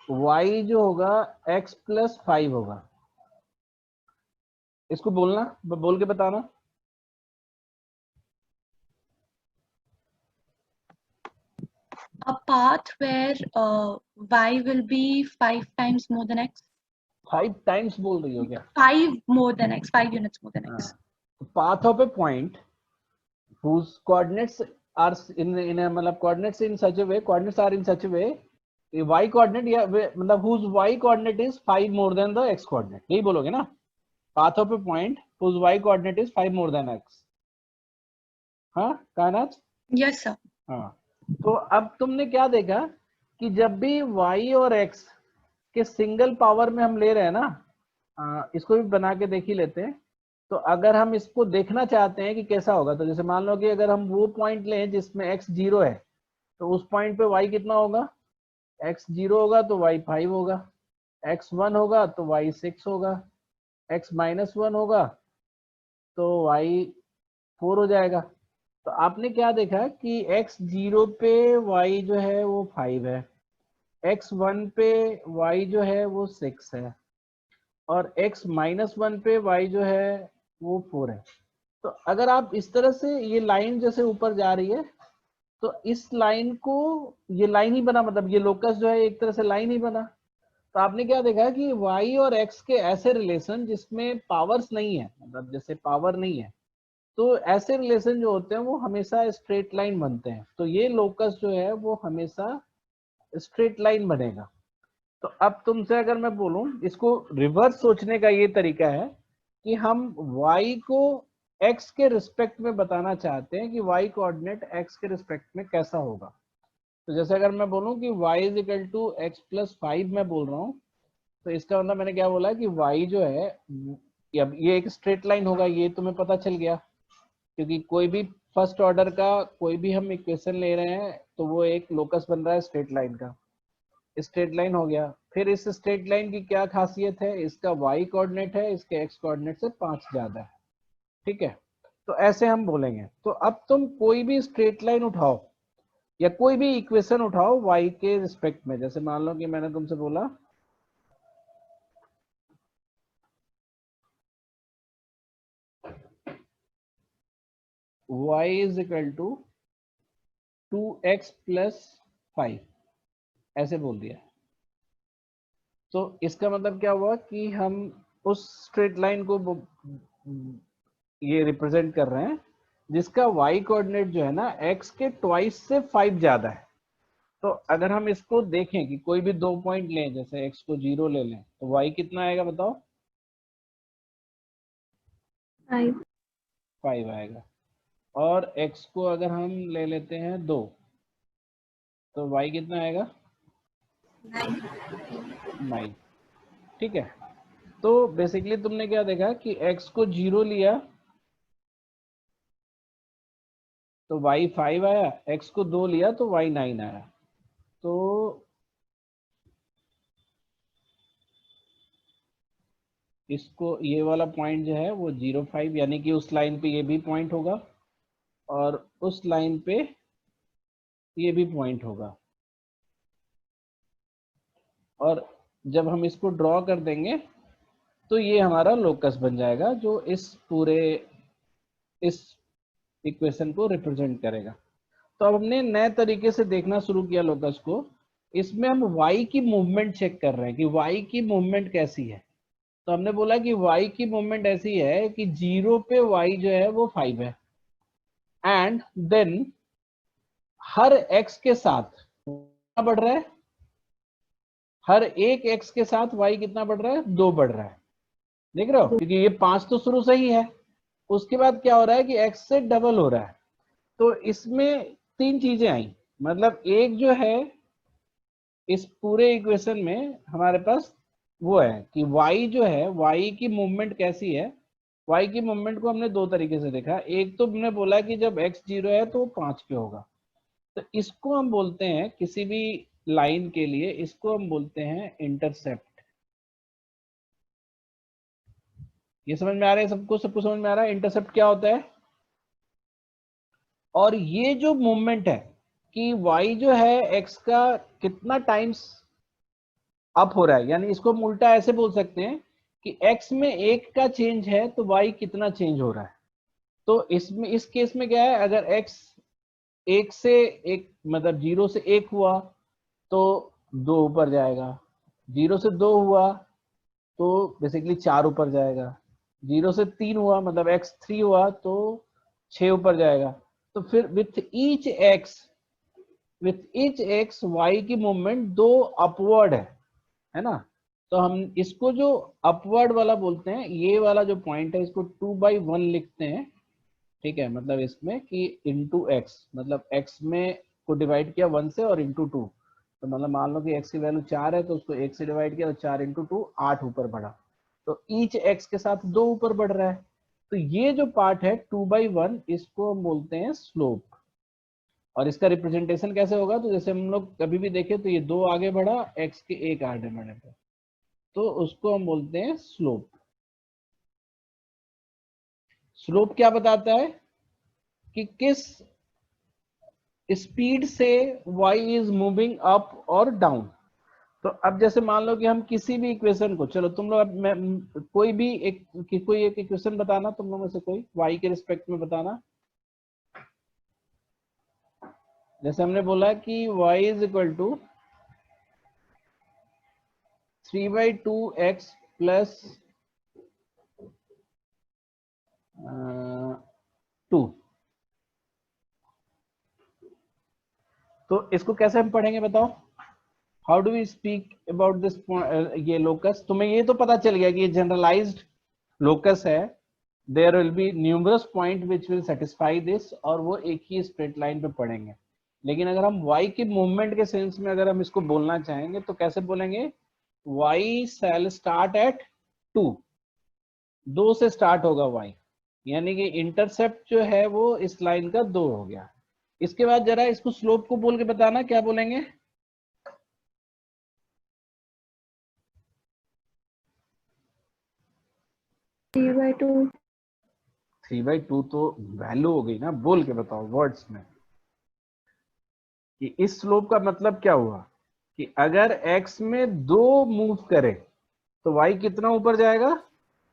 y जो होगा x + 5 होगा, इसको बोलना, बोल के बताना। A path where y will be 5 times more than x. 5 times बोल रही हो क्या? 5 more than x, 5 units more than x. Path of a point whose coordinates are in a मतलब coordinates in such a way, coordinates are in such a way, y coordinate या मतलब whose y coordinate is 5 more than the x coordinate, यही बोलोगे ना? path of a point whose y coordinate is 5 more than x। हाँ कायनात? Yes, sir. हाँ, तो अब तुमने क्या देखा कि जब भी y और x के सिंगल पावर में हम ले रहे हैं ना, इसको भी बना के देख ही लेते हैं। तो अगर हम इसको देखना चाहते हैं कि कैसा होगा, तो जैसे मान लो कि अगर हम वो पॉइंट लें जिसमें x 0 है, तो उस पॉइंट पे y कितना होगा? x 0 होगा तो y 5 होगा, x 1 होगा तो y 6 होगा, x -1 होगा तो y 4 हो जाएगा। तो आपने क्या देखा कि x 0 पे y जो है वो 5 है, x 1 पे y जो है वो 6 है, और x -1 पे y जो है वो 4 है। तो अगर आप इस तरह से, ये लाइन जैसे ऊपर जा रही है, तो इस लाइन को, ये लाइन ही बना, मतलब ये लोकस जो है एक तरह से लाइन ही बना। तो आपने क्या देखा कि y और x के ऐसे रिलेशन जिसमें पावर्स नहीं है, मतलब जैसे पावर नहीं है, तो ऐसे रिलेशन जो होते हैं वो हमेशा स्ट्रेट लाइन बनते हैं। तो ये लोकस जो है वो हमेशा स्ट्रेट लाइन बनेगा। तो अब तुमसे अगर मैं बोलूं, इसको रिवर्स सोचने का ये तरीका है कि हम y को x के रिस्पेक्ट में बताना चाहते हैं कि y कोऑर्डिनेट x के रिस्पेक्ट में कैसा होगा। तो जैसे अगर मैं बोलूं कि y = x + 5 मैं बोल रहा हूं, तो इसका मतलब मैंने क्या बोला कि y जो है, अब ये एक स्ट्रेट लाइन होगा, ये तुम्हें पता चल गया, क्योंकि कोई भी फर्स्ट ऑर्डर का कोई भी हम इक्वेशन ले रहे हैं तो वो एक लोकस बन रहा है स्ट्रेट लाइन का। स्ट्रेट लाइन हो गया। फिर इस स्ट्रेट लाइन की क्या खासियत है? इसका y कोऑर्डिनेट है इसके x कोऑर्डिनेट से 5 ज्यादा है। ठीक है, तो ऐसे हम बोलेंगे। तो अब तुम कोई भी स्ट्रेट लाइन उठाओ या कोई भी इक्वेशन उठाओ y के रिस्पेक्ट में, जैसे मान लो कि मैंने तुमसे बोला y = 2x + 5, ऐसे बोल दिया। तो इसका मतलब क्या हुआ कि हम उस स्ट्रेट लाइन को ये रिप्रेजेंट कर रहे हैं जिसका y कोऑर्डिनेट जो है ना x के ट्वाइस से 5 ज्यादा है। तो अगर हम इसको देखें कि कोई भी 2 पॉइंट लें, जैसे x को 0 ले लें, तो y कितना आएगा बताओ? 5 आएगा। और x को अगर हम ले लेते हैं 2, तो y कितना आएगा? 9। ठीक है, तो बेसिकली तुमने क्या देखा कि x को 0 लिया तो y 5 आया, x को 2 लिया तो y 9 आया। तो इसको, ये वाला पॉइंट जो है वो 0 5, यानी कि उस लाइन पे ये भी पॉइंट होगा और उस लाइन पे ये भी पॉइंट होगा। और जब हम इसको ड्रॉ कर देंगे तो ये हमारा लोकस बन जाएगा जो इस पूरे इस इक्वेशन को रिप्रेजेंट करेगा। तो अब हमने नए तरीके से देखना शुरू किया लोकस को। इसमें हम y की मूवमेंट चेक कर रहे हैं कि y की मूवमेंट कैसी है। तो हमने बोला कि y की मूवमेंट ऐसी है कि 0 पे y जो है वो 5 है, एंड देन हर x के साथ कितना बढ़ रहा है, हर एक x के साथ y कितना बढ़ रहा है, 2 बढ़ रहा है। देख रहे हो, क्योंकि ये 5 तो शुरू से ही है। उसके बाद क्या हो रहा है कि x से डबल हो रहा है। तो इसमें 3 चीजें आई, मतलब एक जो है इस पूरे इक्वेशन में हमारे पास वो है कि y जो है, y की मूवमेंट कैसी है। y की मूवमेंट को हमने 2 तरीके से देखा। एक तो हमने बोला कि जब x 0 है तो 5 पे होगा, तो इसको हम बोलते हैं, किसी भी लाइन के लिए इसको हम बोलते हैं इंटरसेप्ट। ये समझ में आ रहा है सबको? सबको समझ में आ रहा है इंटरसेप्ट क्या होता है? और ये जो मूवमेंट है कि y जो है x का कितना टाइम्स अप हो रहा है, यानी इसको हम उल्टा ऐसे बोल सकते हैं कि x में 1 का चेंज है तो y कितना चेंज हो रहा है। तो इसमें इस केस में क्या है, अगर x 1 से 1 मतलब 0 से 1 हुआ तो 2 ऊपर जाएगा, 0 से 2 हुआ तो बेसिकली 4 ऊपर जाएगा, 0 से 3 हुआ मतलब x 3 हुआ तो 6 ऊपर जाएगा। तो फिर विथ ईच x y की मूवमेंट 2 अपवर्ड है ना। तो हम इसको जो अपवर्ड वाला बोलते हैं, ये वाला जो पॉइंट है इसको 2/1 लिखते हैं, ठीक है। मतलब इसमें कि इंटू एक्स, मतलब x में को डिवाइड किया 1 से और इंटू 2। तो मतलब मान लो कि x की वैल्यू 4 है तो उसको 1 से डिवाइड किया तो 4 इंटू 2 8 ऊपर बढ़ा। तो ईच x के साथ 2 ऊपर बढ़ रहा है। तो ये जो पार्ट है 2/1 इसको हम बोलते हैं स्लोप। और इसका रिप्रेजेंटेशन कैसे होगा, तो जैसे हम लोग कभी भी देखें तो ये 2 आगे बढ़ा x के 1 आगे बढ़े पे, तो उसको हम बोलते हैं स्लोप। स्लोप क्या बताता है कि किस स्पीड से y इज मूविंग अप और डाउन। तो अब जैसे मान लो कि हम किसी भी इक्वेशन को, चलो तुम लोग अब मैं कोई भी कोई एक इक्वेशन बताना, तुम लोग में से कोई y के रिस्पेक्ट में बताना। जैसे हमने बोला कि y is equal to 3/2x plus 2। तो इसको कैसे हम पढ़ेंगे बताओ? How do we speak about this ये लोकस? तुम्हें ये तो पता चल गया कि ये जनरलाइज्ड लोकस है, there will be numerous point which will satisfy this, और वो एक ही स्ट्रेट लाइन पे पढ़ेंगे। लेकिन अगर हम y की मूवमेंट के सेंस में अगर हम इसको बोलना चाहेंगे तो कैसे बोलेंगे? y शैल स्टार्ट एट 2 से स्टार्ट होगा y, यानी कि इंटरसेप्ट जो है वो इस लाइन का 2 हो गया। इसके बाद जरा इसको स्लोप को बोल के बताना, क्या बोलेंगे? थ्री बाई टू तो वैल्यू हो गई ना, बोल के बताओ वर्ड्स में कि इस स्लोप का मतलब क्या हुआ कि अगर x में 2 मूव करे तो y कितना ऊपर जाएगा?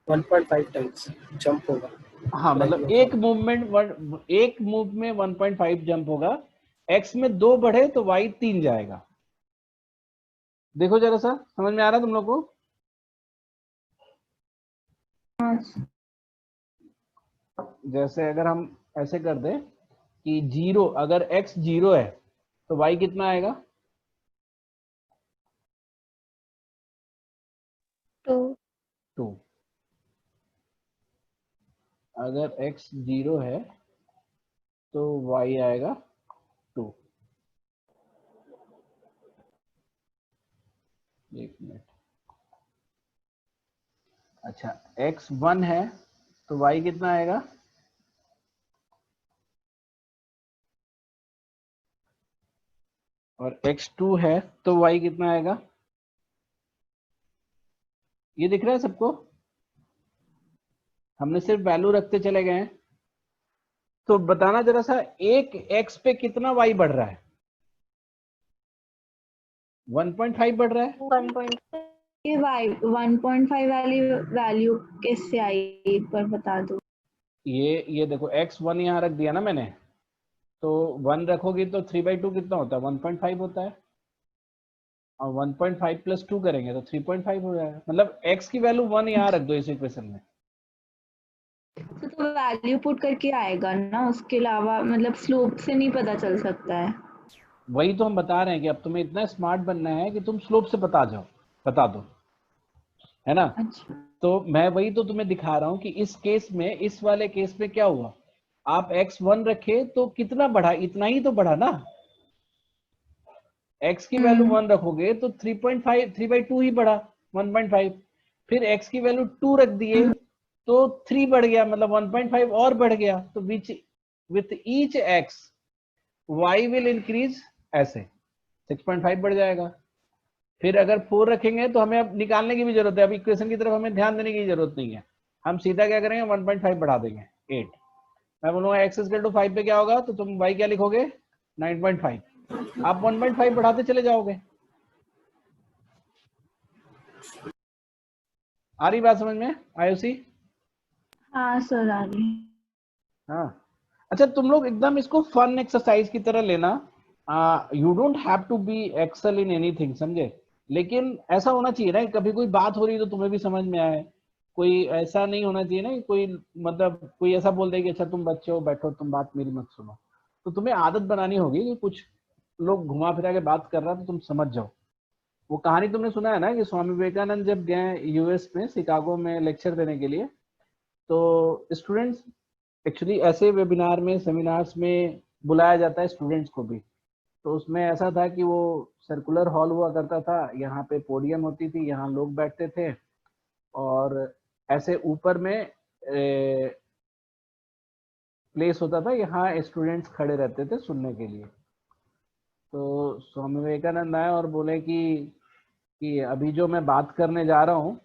1.5 टाइम्स जंप होगा। हाँ, मतलब एक मूव में 1.5 जंप होगा। x में 2 बढ़े तो y 3 जाएगा। देखो जरा सा, समझ में आ रहा है तुम लोग को? जैसे अगर हम ऐसे कर दें कि 0, अगर x 0 है तो y कितना आएगा? 2। अगर x 0 है तो y आएगा 2। एक मिनट। अच्छा, x 1 है तो y कितना आएगा? और x 2 है तो y कितना आएगा? ये दिख रहा है सबको? हमने सिर्फ वैल्यू रखते चले गए हैं। तो बताना जरा सा, एक x पे कितना y बढ़ रहा है? 1.5 बढ़ रहा है। 1.5 ये 1.5 वाली वैल्यू कैसे आई एक बार बता दो। ये देखो x1 यहाँ रख दिया ना मैंने, तो 1 रखोगी तो 3/2 कितना होता है 1.5 होता है, और 1.5 प्लस 2 करेंगे तो 3.5 हो जाएगा। मतलब x की वैल्यू 1 यहाँ रख दो इस इक्वेशन में। तो वैल्यू पुट करके आएगा ना, उसके अलावा मतलब स्लोप से नहीं पता चल सकता है। वही तो हम बता रहे हैं कि अब तुम्हें इतना स्मार्ट बनना है कि तुम स्लोप से बता दो, है ना। अच्छा। तो मैं वही तो तुम्हें दिखा रहा हूं कि इस केस में, इस वाले केस में क्या हुआ, आप x1 रखे तो कितना बढ़ा, इतना ही तो बढ़ा ना। x की वैल्यू 1 रखोगे तो 3.5 3/2 ही बढ़ा 1.5, फिर x की वैल्यू 2 रख दिए तो 3 बढ़ गया, मतलब 1.5 और बढ़ गया। तो with each x y will increase, ऐसे 6.5 बढ़ जाएगा। फिर अगर 4 रखेंगे तो हमें अब निकालने की भी जरूरत है, अब इक्वेशन की तरफ हमें ध्यान देने की जरूरत नहीं है, हम सीधा क्या करेंगे 1.5 बढ़ा देंगे 8। मैं बोलूंगा x इक्वल टू 5 पे क्या होगा, तो तुम y क्या लिखोगे 9.5, आप 1.5 बढ़ाते चले जाओगे। आ रही बात समझ में आयुषी? हाँ सर आ रही। हाँ, अच्छा तुम लोग एकदम इसको फन एक्सरसाइज की तरह लेना, you don't have to be excel in anything, समझे। लेकिन ऐसा होना चाहिए ना, कभी कोई बात हो रही है तो तुम्हें भी समझ में आए। कोई ऐसा नहीं होना चाहिए ना, कोई मतलब कोई ऐसा बोल दे कि अच्छा तुम बच्चे हो बैठो तुम बात मेरी मत सुनो। तो तुम्हें आदत बनानी होगी कि कुछ लोग घुमा फिरा के बात कर रहा है तो तुम समझ जाओ। वो कहानी तुमने सुना है ना कि स्वामी विवेकानंद जब गए यूएस में शिकागो में लेक्चर देने के लिए, तो स्टूडेंट्स एक्चुअली ऐसे वेबिनार में सेमिनार्स में बुलाया जाता है स्टूडेंट्स को भी। तो उसमें ऐसा था कि वो सर्कुलर हॉल हुआ करता था, यहाँ पे पोडियम होती थी, यहाँ लोग बैठते थे, और ऐसे ऊपर में प्लेस होता था, यहाँ स्टूडेंट्स खड़े रहते थे सुनने के लिए। तो स्वामी विवेकानंद आए और बोले कि अभी जो मैं बात करने जा रहा हूँ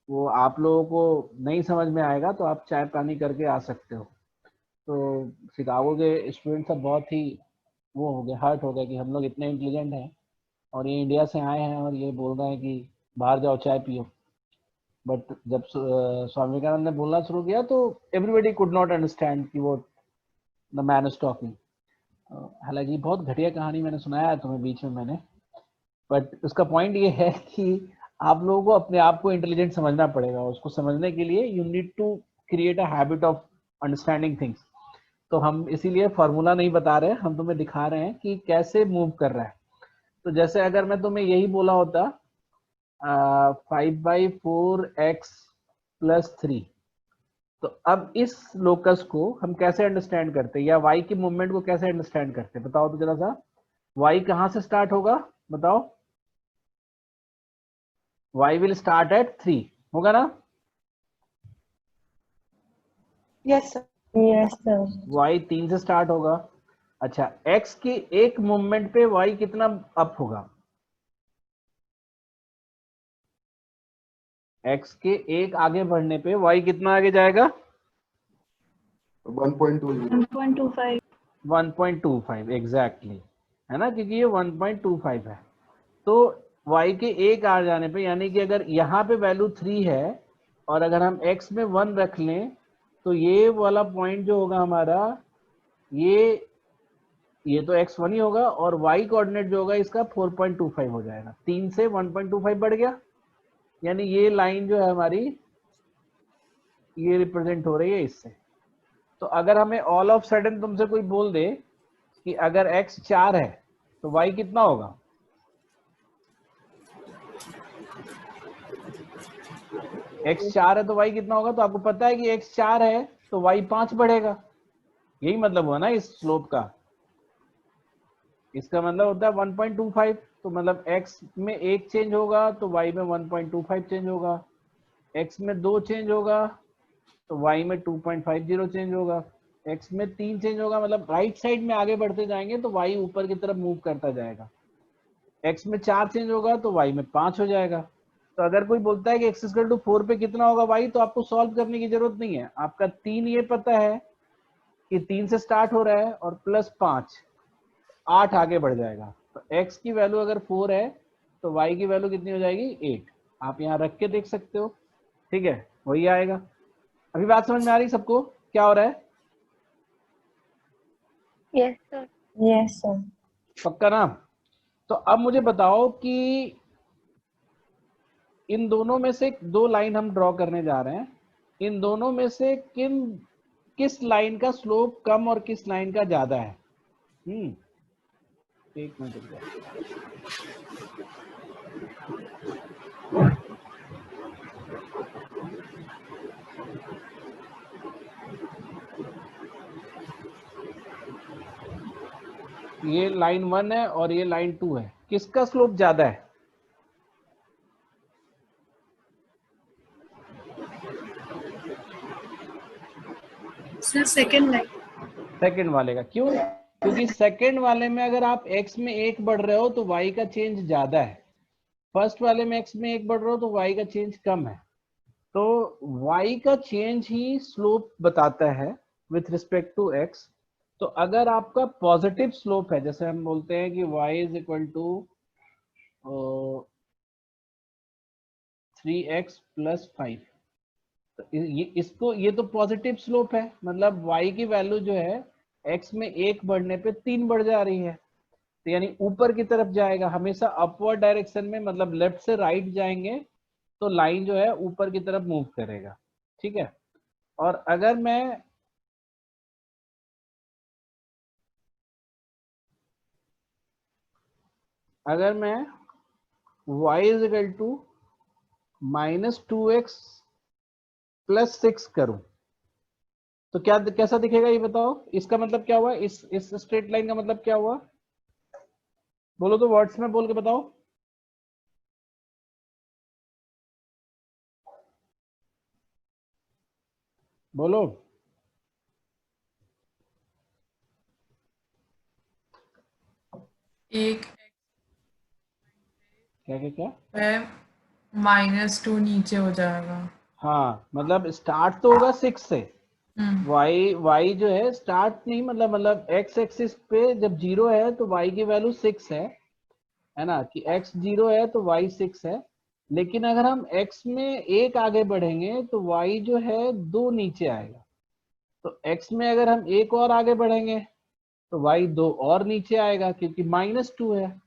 वो आप लोगों को नहीं समझ में आएगा, तो आप चाय पानी करके आ सकते हो। तो शिकागो के स्टूडेंट सब बहुत ही वो हो गए, हर्ट हो गए कि हम लोग इतने इंटेलिजेंट हैं और ये इंडिया से आए हैं और ये बोल रहे हैं कि बाहर जाओ चाय पियो। बट जब स्वामी विवेकानंद ने बोलना शुरू किया तो एवरीबडी कुड नॉट अंडरस्टैंड कि वो द मैन इज टॉकिंग। हालांकि बहुत घटिया कहानी मैंने सुनाया है तुम्हें बीच में मैंने, बट उसका पॉइंट ये है कि आप लोगों को अपने आप को इंटेलिजेंट समझना पड़ेगा। उसको समझने के लिए you need to create a habit of understanding things. तो हम इसीलिए फॉर्मूला नहीं बता रहे, हम तुम्हें दिखा रहे हैं कि कैसे मूव कर रहा है। तो जैसे अगर मैं तुम्हें यही बोला होता 5/4x + 3, तो अब इस लोकस को हम कैसे अंडरस्टैंड करते हैं, या y की मूवमेंट को कैसे अंडरस्टैंड करते हैं, बताओ तो जरा सा। y कहां से स्टार्ट होगा बताओ? y विल स्टार्ट एट 3, होगा ना? Yes sir. Yes sir. y 3 से स्टार्ट होगा। अच्छा, x की एक मूवमेंट पे y कितना अप होगा? x के एक आगे बढ़ने पे y कितना आगे जाएगा? 1.25। 1.25 एग्जैक्टली, है ना, क्योंकि ये 1.25 है। तो y के एक आ जाने पे, यानी कि अगर यहाँ पे वैल्यू 3 है और अगर हम x में 1 रख लें, तो ये वाला पॉइंट जो होगा हमारा, ये तो x1 ही होगा, और y कोऑर्डिनेट जो होगा इसका 4.25 हो जाएगा। 3 से 1.25 बढ़ गया, यानी ये लाइन जो है हमारी ये रिप्रेजेंट हो रही है इससे। तो अगर हमें ऑल ऑफ सडन तुमसे कोई बोल दे कि अगर x 4 है तो y कितना होगा? x 4 है तो y कितना होगा? तो आपको पता है कि x 4 है तो y 5 बढ़ेगा। यही मतलब हुआ ना इस स्लोप का। इसका मतलब होता है 1.25, तो मतलब x में 1 चेंज होगा तो y में 1.25 चेंज होगा, x में 2 चेंज होगा तो y में 2.50 चेंज होगा, x में 3 चेंज होगा, मतलब राइट साइड में आगे बढ़ते जाएंगे तो y ऊपर की तरफ मूव करता जाएगा। x में 4 चेंज होगा तो y में 5 हो जाएगा। तो अगर कोई बोलता है कि x = 4 पे कितना होगा y, तो आपको सॉल्व करने की जरूरत नहीं है, आपका 3 ये पता है कि 3 से स्टार्ट हो रहा है और +5 8 आगे बढ़ जाएगा। तो x की वैल्यू अगर 4 है तो y की वैल्यू कितनी हो जाएगी 8। आप यहाँ रख के देख सकते हो, ठीक है, वही आएगा। अभी बात समझ में आ रही सबको क्या हो रहा है? Yes sir. Yes sir. पक्का ना? तो अब मुझे बताओ कि इन दोनों में से दो लाइन हम ड्रॉ करने जा रहे हैं, इन दोनों में से किस लाइन का स्लोप कम और किस लाइन का ज्यादा है? एक मिनट रुक जाओ। ये लाइन 1 है और ये लाइन 2 है, किसका स्लोप ज्यादा है? Sir second line. सेकंड वाले का। क्यों? क्योंकि सेकंड वाले में अगर आप x में 1 बढ़ रहे हो तो y का चेंज ज्यादा है, फर्स्ट वाले में x में 1 बढ़ रहे हो तो y का चेंज कम है। तो y का चेंज ही स्लोप बताता है विथ रिस्पेक्ट टू x। तो अगर आपका पॉजिटिव स्लोप है, जैसे हम बोलते हैं कि y is equal to 3x plus 5, तो ये तो पॉजिटिव स्लोप है, मतलब y की वैल्यू जो है x में 1 बढ़ने पे 3 बढ़ जा रही है, तो यानी ऊपर की तरफ जाएगा हमेशा अपवर्ड डायरेक्शन में, मतलब लेफ्ट से राइट जाएंगे तो लाइन जो है ऊपर की तरफ मूव करेगा, ठीक है। और अगर मैं y is equal to -2x plus 6 करूं तो क्या कैसा दिखेगा ये बताओ? इसका मतलब क्या हुआ? इस स्ट्रेट लाइन का मतलब क्या हुआ? बोलो तो, वर्ड्स में बोल के बताओ। बोलो। एक क्या क्या क्या? -2 नीचे हो जाएगा। हाँ, मतलब स्टार्ट तो होगा 6 से। y जो है स्टार्ट नहीं, मतलब x एक्सिस पे जब 0 है तो y की वैल्यू 6 है ना, कि x 0 है तो y 6 है। लेकिन अगर हम x में 1 आगे बढ़ेंगे तो y जो है 2 नीचे आएगा। तो x में अगर हम 1 और आगे बढ़ेंगे तो y 2 और नीचे आएगा क्योंकि -2 है,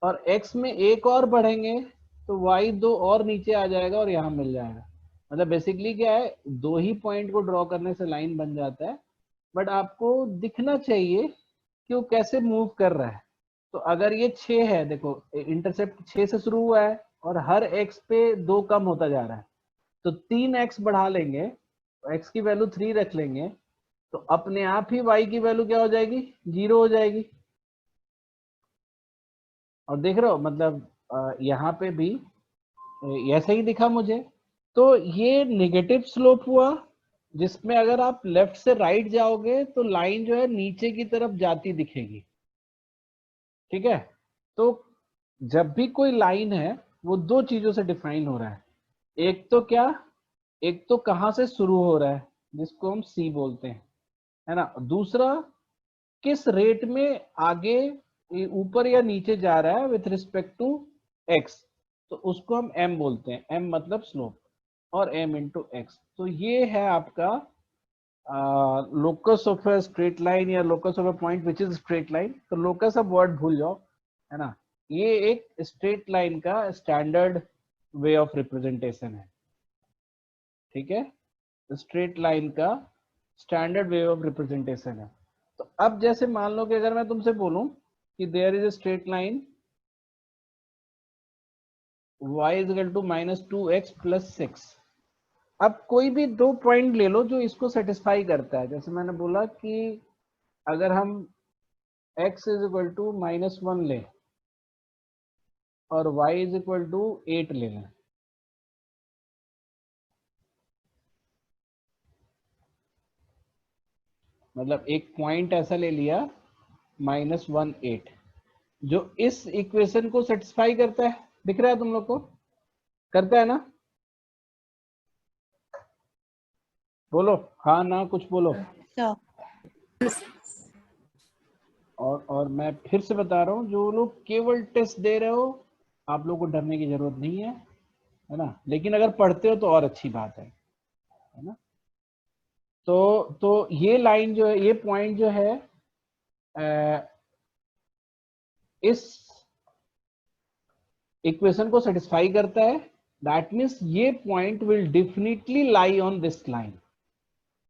और x में 1 और बढ़ेंगे तो y 2 और नीचे आ जाएगा और यहाँ मिल जाएगा। मतलब बेसिकली क्या है, 2 ही पॉइंट को ड्रॉ करने से लाइन बन जाता है, बट आपको दिखना चाहिए कि वो कैसे मूव कर रहा है। तो अगर ये 6 है, देखो इंटरसेप्ट 6 से शुरू हुआ है और हर x पे 2 कम होता जा रहा है, तो 3x बढ़ा लेंगे, x की वैल्यू 3 रख लेंगे, तो अपने आप ही y की वैल्यू क्या हो जाएगी? 0 हो जाएगी। और देख रहे हो, मतलब यहाँ पे भी ऐसा ही दिखा मुझे। तो ये नेगेटिव स्लोप हुआ, जिसमें अगर आप लेफ्ट से राइट जाओगे तो लाइन जो है नीचे की तरफ जाती दिखेगी, ठीक है। तो जब भी कोई लाइन है वो दो चीजों से डिफाइन हो रहा है, एक तो क्या, एक तो कहां से शुरू हो रहा है जिसको हम C बोलते हैं, है ना, दूसरा किस रेट में आगे ऊपर या नीचे जा रहा है विथ रिस्पेक्ट टू x, तो उसको हम m बोलते हैं, m मतलब स्लोप, और m इंटू एक्स। तो ये है आपका locus of a straight line या locus of a point which is straight line. तो लोकस अब वर्ड भूल जाओ, है ना, ये एक स्ट्रेट लाइन का स्टैंडर्ड वे ऑफ रिप्रेजेंटेशन है, ठीक है, स्ट्रेट लाइन का स्टैंडर्ड वे ऑफ रिप्रेजेंटेशन है। तो अब जैसे मान लो कि अगर मैं तुमसे बोलूं कि there is a straight line y is equal to -2x plus 6, अब कोई भी दो पॉइंट ले लो जो इसको सेटिस्फाई करता है। जैसे मैंने बोला कि अगर हम x इज इक्वल टू -1 ले और y इज इक्वल टू 8 ले लें, मतलब एक पॉइंट ऐसा ले लिया -1 8 जो इस इक्वेशन को सेटिस्फाई करता है, दिख रहा है तुम लोग को? करता है ना? बोलो हाँ ना, कुछ बोलो। और मैं फिर से बता रहा हूँ, जो लोग केवल टेस्ट दे रहे हो आप लोग को डरने की जरूरत नहीं है है ना, लेकिन अगर पढ़ते हो तो और अच्छी बात है ना। तो ये लाइन जो है, ये पॉइंट जो है इस इक्वेशन को सेटिस्फाई करता है, दैट मीन्स ये point will definitely lie on this line.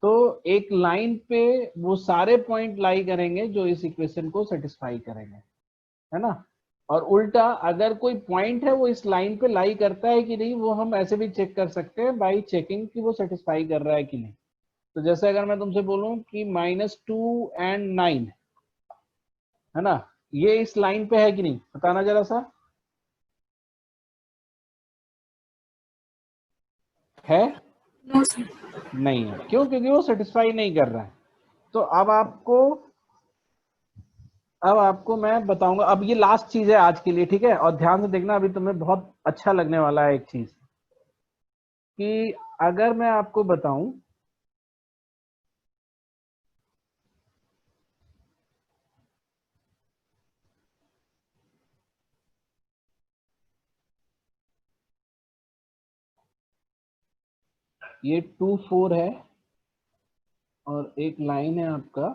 तो एक लाइन पे वो सारे पॉइंट लाई करेंगे जो इस इक्वेशन को सेटिस्फाई करेंगे, है ना। और उल्टा अगर कोई पॉइंट है वो इस लाइन पे लाई करता है कि नहीं, वो हम ऐसे भी चेक कर सकते हैं बाई चेकिंग कि वो सेटिस्फाई कर रहा है कि नहीं। तो जैसे अगर मैं तुमसे बोलूं कि -2 and 9, है ना, ये इस लाइन पे है कि नहीं, बताना जरा सा। है? No sir. नहीं है। क्यों? क्योंकि वो सेटिस्फाई नहीं कर रहा है। तो अब आपको मैं बताऊंगा। अब ये लास्ट चीज है आज के लिए, ठीक है। और ध्यान से देखना, अभी तुम्हें बहुत अच्छा लगने वाला है एक चीज, कि अगर मैं आपको बताऊं ये 2 4 है और एक लाइन है आपका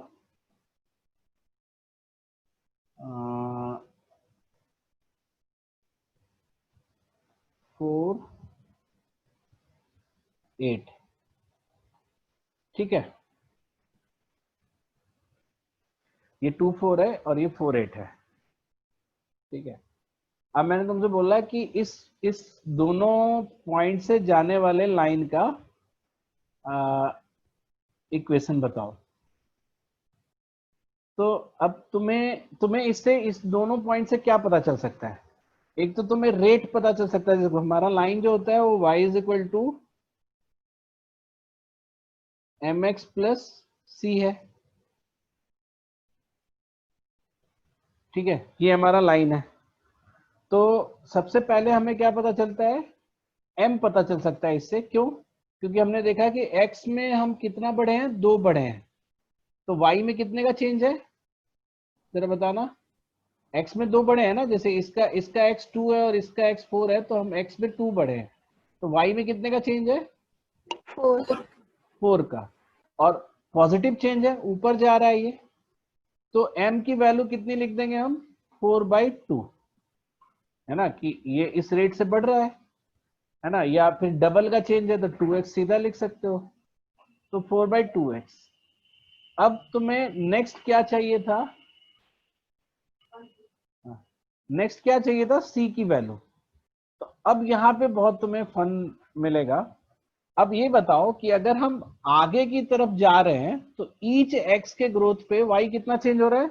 4 8, ठीक है। ये 2 4 है और ये 4 8 है, ठीक है। अब मैंने तुमसे बोला कि इस दोनों पॉइंट से जाने वाले लाइन का इक्वेशन बताओ। तो अब तुम्हें इससे इस दोनों पॉइंट से क्या पता चल सकता है? एक तो तुम्हें रेट पता चल सकता है। जैसे हमारा लाइन जो होता है वो y is equal to mx plus c है, ठीक है। ये हमारा लाइन है। तो सबसे पहले हमें क्या पता चलता है? m पता चल सकता है इससे। क्यों? क्योंकि हमने देखा कि x में हम कितना बढ़े हैं, 2 बढ़े हैं। तो y में कितने का चेंज है जरा बताना। x में 2 बढ़े हैं ना, जैसे इसका x 2 है और इसका x 4 है, तो हम x में 2 बढ़े हैं। तो y में कितने का चेंज है? 4 का। और पॉजिटिव चेंज है, ऊपर जा रहा है ये। तो m की वैल्यू कितनी लिख देंगे हम? 4/2, है ना, कि ये इस रेट से बढ़ रहा है ना। या फिर डबल का चेंज है तो 2x सीधा लिख सकते हो। तो 4/2x। अब तुम्हें नेक्स्ट क्या चाहिए था? नेक्स्ट क्या चाहिए था? c की वैल्यू। तो अब यहाँ पे बहुत तुम्हें फन मिलेगा। अब ये बताओ कि अगर हम आगे की तरफ जा रहे हैं तो ईच x के ग्रोथ पे y कितना चेंज हो रहा है?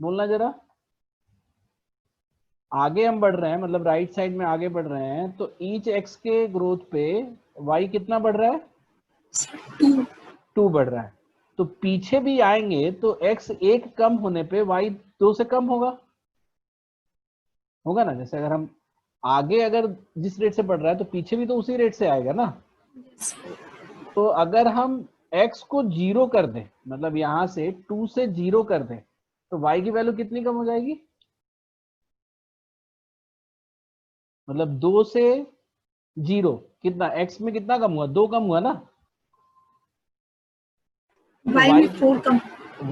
बोलना जरा। आगे हम बढ़ रहे हैं, मतलब राइट साइड में आगे बढ़ रहे हैं, तो ईच x के ग्रोथ पे y कितना बढ़ रहा है? 2 बढ़ रहा है। तो पीछे भी आएंगे तो x 1 कम होने पे y 2 से कम होगा ना। जैसे अगर हम आगे अगर जिस रेट से बढ़ रहा है तो पीछे भी तो उसी रेट से आएगा ना। तो अगर हम x को 0 कर दें, मतलब यहां से 2 से 0 कर दें, तो y की वैल्यू कितनी कम हो जाएगी? मतलब 2 से 0 कितना, x में कितना कम हुआ? 2 कम हुआ ना। तो y में 4 कम।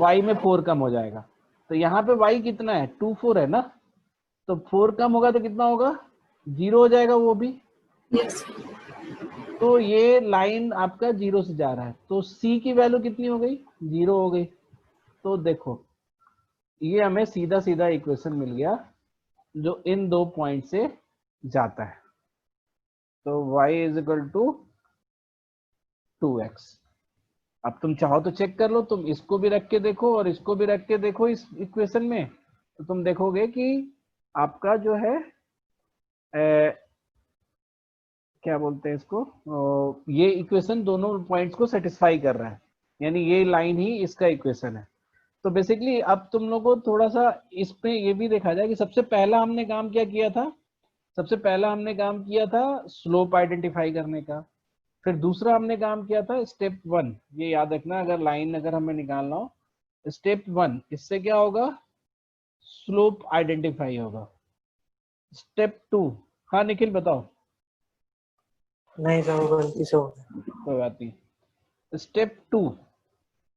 y में 4 कम हो जाएगा। तो यहाँ पे y कितना है? 2 4 है ना। तो 4 कम होगा तो कितना होगा? 0 हो जाएगा वो भी। यस। तो ये लाइन आपका 0 से जा रहा है। तो c की वैल्यू कितनी हो गई? 0 हो गई। तो देखो ये हमें सीधा सीधा इक्वेशन मिल गया जो इन दो पॉइंट से जाता है। तो y is equal to 2x। अब तुम चाहो तो चेक कर लो, तुम इसको भी रख के देखो और इसको भी रख के देखो इस इक्वेशन में, तो तुम देखोगे कि आपका जो है क्या बोलते हैं इसको, ये इक्वेशन दोनों पॉइंट्स को सेटिस्फाई कर रहा है, यानी ये लाइन ही इसका इक्वेशन है। तो बेसिकली अब तुम लोगों को थोड़ा सा इस पे ये भी देखा जाए कि सबसे पहला हमने काम क्या किया था? सबसे पहला हमने काम किया था स्लोप आइडेंटिफाई करने का। फिर दूसरा हमने काम किया था स्टेप 1। ये याद रखना, अगर लाइन अगर हमें निकालना हो, स्टेप 1 इससे क्या होगा? स्लोप आइडेंटिफाई होगा। स्टेप 2 हाँ निखिल बताओ। नहीं सर, वो गलती से हो गया। कोई बात नहीं।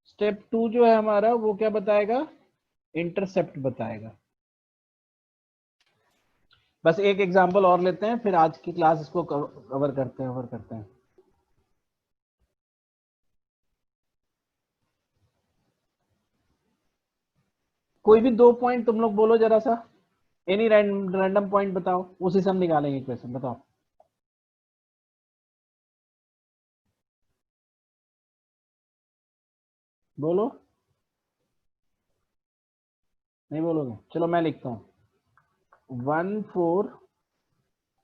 स्टेप टू जो है हमारा वो क्या बताएगा, इंटरसेप्ट बताएगा। बस एक एग्जांपल और लेते हैं, फिर आज की क्लास इसको कवर करते हैं। कोई भी 2 पॉइंट तुम लोग बोलो जरा सा, एनी रैंडम पॉइंट बताओ, उसी से हम निकालेंगे इक्वेशन। बताओ बोलो, नहीं बोलोगे? चलो मैं लिखता हूँ 1 4,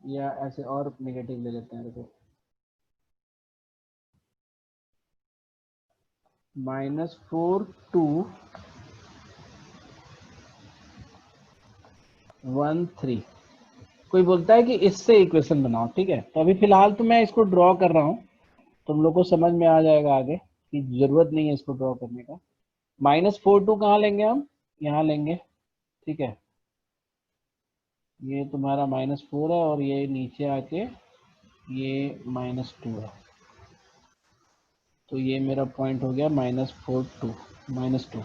या ऐसे और नेगेटिव ले लेते हैं, देखो -4 2 1 3। कोई बोलता है कि इससे इक्वेशन बनाओ, ठीक है। तो अभी फिलहाल तो मैं इसको ड्रॉ कर रहा हूँ, तुम लोग को समझ में आ जाएगा आगे कि जरूरत नहीं है इसको ड्रॉ करने का। -4 2 कहाँ लेंगे हम, यहाँ लेंगे, ठीक है। ये तुम्हारा -4 है और ये नीचे आके ये -2 है, तो ये मेरा पॉइंट हो गया -4 2 -2।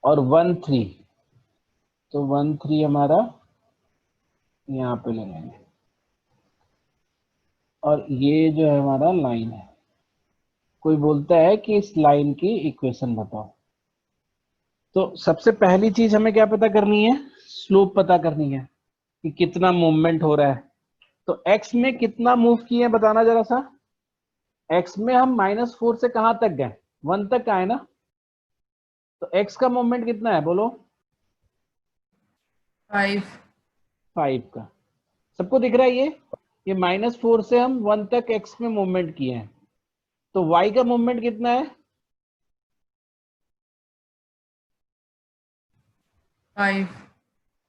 और 1 3, तो 1 3 हमारा यहाँ पे ले लेंगे, और ये जो है हमारा लाइन है। कोई बोलता है कि इस लाइन की इक्वेशन बताओ, तो सबसे पहली चीज हमें क्या पता करनी है, स्लोप पता करनी है कि कितना मूवमेंट हो रहा है। तो x में कितना मूव किए हैं बताना जरा सा। x में हम -4 से कहां तक गए, 1 तक आए ना, तो x का मूवमेंट कितना है बोलो? 5। 5 का। सबको दिख रहा है ये -4 से हम 1 तक x में मूवमेंट किए हैं, तो y का मूवमेंट कितना है? 5।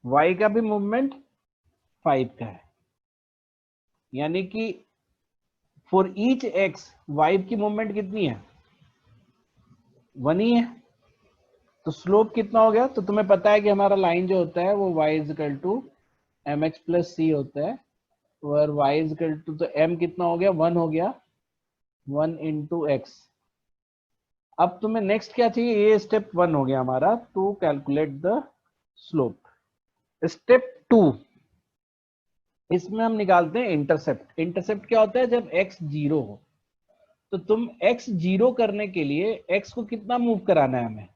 y का भी मूवमेंट 5 का है, यानी कि फॉर ईच x y की मूवमेंट कितनी है, 1 ही है। तो स्लोप कितना हो गया? तो तुम्हें पता है कि हमारा लाइन जो होता है वो y mx + c होता है, और y तो m कितना हो गया, 1 हो गया, 1 × x। अब तुम्हें नेक्स्ट क्या चाहिए, ये स्टेप 1 हो गया हमारा, to calculate the slope. Step 2, इसमें हम निकालते हैं इंटरसेप्ट। इंटरसेप्ट क्या होता है, जब x 0 हो, तो तुम x 0 करने के लिए x को कितना मूव कराना है, हमें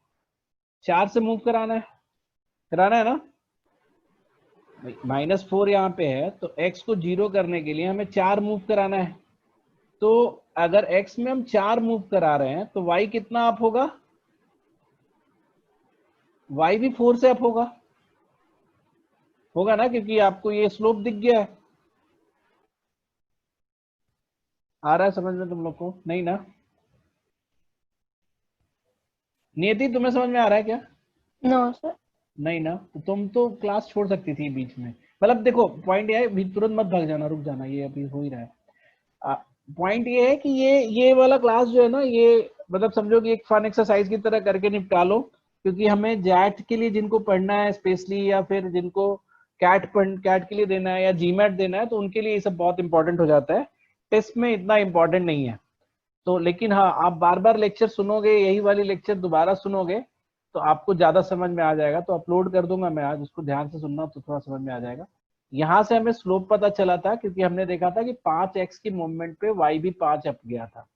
4 से मूव कराना है ना। -4 यहाँ पे है, तो x को 0 करने के लिए हमें 4 मूव कराना है। तो अगर x में हम 4 मूव करा रहे हैं, तो y कितना अप होगा, y भी 4 से अप होगा ना, क्योंकि आपको ये स्लोप दिख गया है। आ रहा है समझ में तुम लोग को? नहीं ना? नियति तुम्हें समझ में आ रहा है क्या? No sir. नहीं ना? तो तुम तो क्लास छोड़ सकती थी बीच में। मतलब देखो पॉइंट ये है, तुरंत मत भाग जाना, रुक जाना, ये अभी हो ही रहा है। पॉइंट ये है कि ये वाला क्लास जो है ना, ये मतलब समझो कि एक फन एक्सरसाइज की तरह करके निपटा लो, क्योंकि हमें जैट के लिए जिनको पढ़ना है स्पेशली, या फिर जिनको कैट के लिए देना है या जीमैट देना है, तो उनके लिए ये सब बहुत इंपॉर्टेंट हो जाता है। टेस्ट में इतना इंपॉर्टेंट नहीं है। तो लेकिन हाँ, आप बार बार लेक्चर सुनोगे, यही वाली लेक्चर दोबारा सुनोगे, तो आपको ज्यादा समझ में आ जाएगा। तो अपलोड कर दूंगा मैं आज, उसको ध्यान से सुनना तो थोड़ा समझ में आ जाएगा। यहाँ से हमें स्लोप पता चला था, क्योंकि हमने देखा था कि 5x की मूवमेंट पे y भी 5 अप गया था।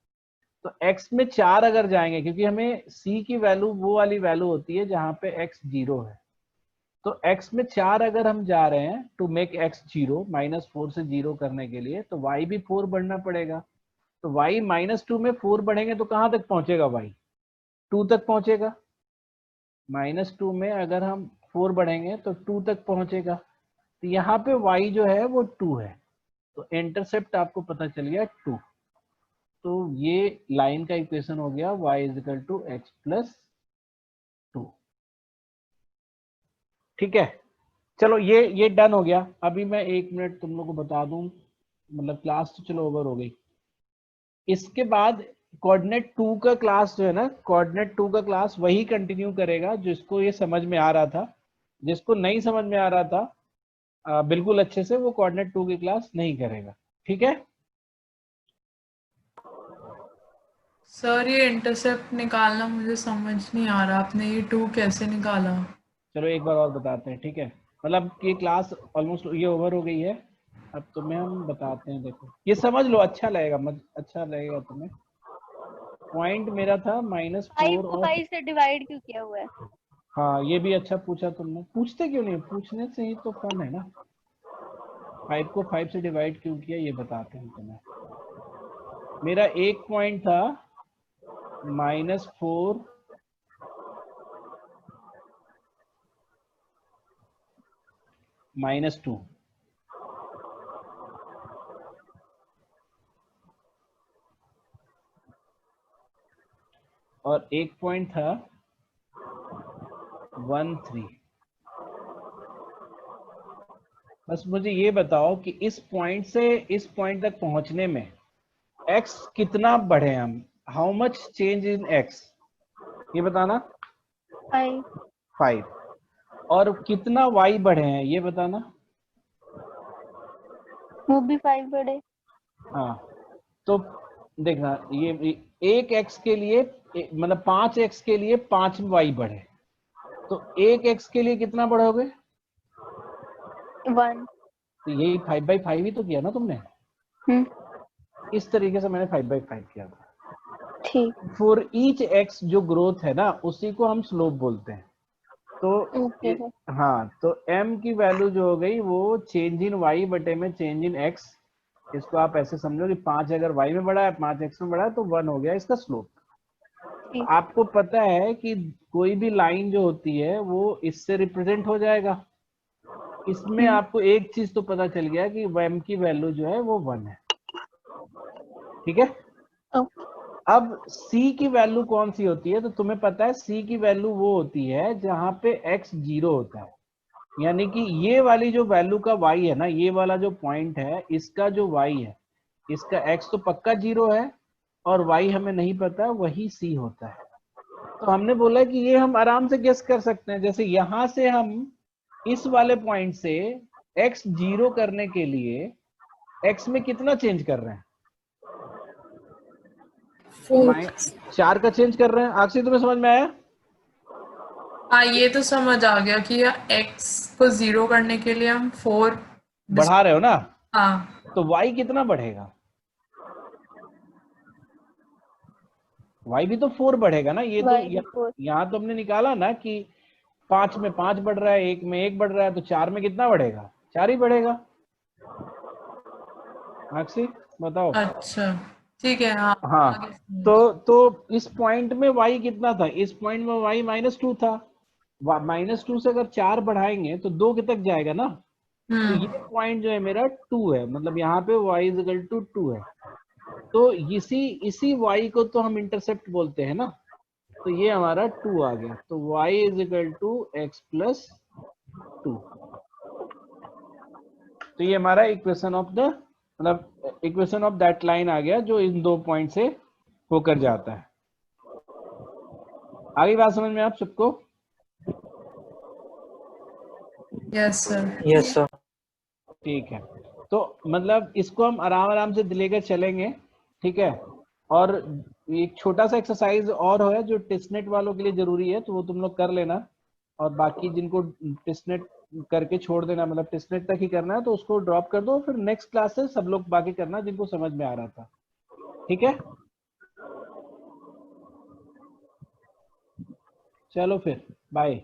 तो x में 4 अगर जाएंगे, क्योंकि हमें c की वैल्यू वो वाली वैल्यू होती है जहां पे x 0 है, तो x में 4 अगर हम जा रहे हैं टू मेक x 0, -4 से 0 करने के लिए, तो y भी 4 बढ़ना पड़ेगा। तो y -2 में 4 बढ़ेंगे तो कहां तक पहुंचेगा, y 2 तक पहुंचेगा। -2 में अगर हम 4 बढ़ेंगे तो 2 तक पहुंचेगा। तो यहाँ पे y जो है वो 2 है, तो इंटरसेप्ट आपको पता चल गया 2। तो ये लाइन का इक्वेशन हो गया y x + 2। ठीक है, चलो ये डन हो गया। अभी मैं 1 मिनट तुम लोग को बता दूं, मतलब क्लास तो चलो ओवर हो गई। इसके बाद कोऑर्डिनेट 2 का क्लास जो है ना, कोऑर्डिनेट 2 का क्लास वही कंटिन्यू करेगा जिसको ये समझ में आ रहा था। जिसको नहीं समझ में आ रहा था बिल्कुल अच्छे से, वो कोऑर्डिनेट 2 की क्लास नहीं करेगा। ठीक है। सर ये इंटरसेप्ट निकालना मुझे समझ नहीं आ रहा, आपने ये 2 कैसे निकाला? चलो एक बार और बताते हैं, ठीक है। मतलब ये क्लास ऑलमोस्ट ये ओवर हो गई है, अब तुम्हें हम बताते हैं। देखो ये समझ लो, अच्छा लगेगा, अच्छा लगेगा तुम्हें। पॉइंट मेरा था -4 और 5 से डिवाइड क्यों किया हुआ है? हाँ ये भी अच्छा पूछा तुमने। पूछते क्यों नहीं, पूछने से ही तो फन है ना। 5 को 5 से डिवाइड क्यों किया ये बताते हैं तुम्हें। मेरा एक पॉइंट था -4 -2, और एक पॉइंट था 1 3। बस मुझे ये बताओ कि इस पॉइंट से इस पॉइंट तक पहुंचने में x कितना बढ़े हम, how much change in x, ये बताना। 5। और कितना y बढ़े हैं ये बताना। वो भी 5 बढ़े। हाँ तो देखना, ये एक x के लिए मतलब 5x के लिए 5y बढ़े, तो एक x के लिए कितना बढ़ोगे? 1। तो यही 5/5 ही तो किया ना तुमने। इस तरीके से मैंने 5/5 किया था। ठीक। फॉर ईच x जो ग्रोथ है ना, उसी को हम स्लोप बोलते हैं। तो हाँ, तो m की वैल्यू जो हो गई वो चेंज इन y बटे में चेंज इन x। इसको आप ऐसे समझो कि 5 अगर y में बढ़ा है, 5 x में बढ़ा है, तो 1 हो गया इसका स्लोप। आपको पता है कि कोई भी लाइन जो होती है वो इससे रिप्रेजेंट हो जाएगा। इसमें आपको एक चीज तो पता चल गया कि m की वैल्यू जो है वो 1 है। ठीक है। अब c की वैल्यू कौन सी होती है? तो तुम्हें पता है c की वैल्यू वो होती है जहां पे x 0 होता है। यानी कि ये वाली जो वैल्यू का y है ना, ये वाला जो पॉइंट है, इसका जो y है, इसका x तो पक्का 0 है और y हमें नहीं पता, वही c होता है। तो हमने बोला कि ये हम आराम से गेस कर सकते हैं। जैसे यहां से हम इस वाले पॉइंट से x 0 करने के लिए x में कितना चेंज कर रहे हैं? 4 का चेंज कर रहे हैं। अक्षय तुम्हें समझ में आया? हाँ ये तो समझ आ गया कि x को 0 करने के लिए हम 4 बढ़ा रहे हो ना। हाँ तो y कितना बढ़ेगा? y भी तो 4 बढ़ेगा ना। ये तो यहाँ तो हमने निकाला ना कि 5 में 5 बढ़ रहा है, 1 में 1 बढ़ रहा है, तो 4 में कितना बढ़ेगा? 4 ही बढ़ेगा। अक्षय बताओ। अच्छा ठीक है। हाँ हाँ तो इस पॉइंट में y कितना था? इस पॉइंट में y -2 था। -2 से अगर 4 बढ़ाएंगे तो 2 के तक जाएगा ना। तो ये पॉइंट जो है मेरा 2 है, मतलब यहाँ पे y = 2 है। तो इसी y को तो हम इंटरसेप्ट बोलते हैं ना। तो ये हमारा 2 आ गया। तो y = x + 2। तो ये हमारा इक्वेशन ऑफ द मतलब इक्वेशन ऑफ दैट लाइन आ गया जो इन 2 पॉइंट से होकर जाता है। आगे बात समझ में आप सबको? Yes sir. Yes sir. ठीक है। तो मतलब इसको हम आराम से लेकर चलेंगे। ठीक है। और एक छोटा सा एक्सरसाइज और है जो टेस्टनेट वालों के लिए जरूरी है, तो वो तुम लोग कर लेना। और बाकी जिनको टेस्टनेट करके छोड़ देना, मतलब टेस्टनेट तक ही करना है, तो उसको ड्रॉप कर दो। फिर नेक्स्ट क्लास से सब लोग बाकी करना जिनको समझ में आ रहा था। ठीक है। चलो फिर बाय।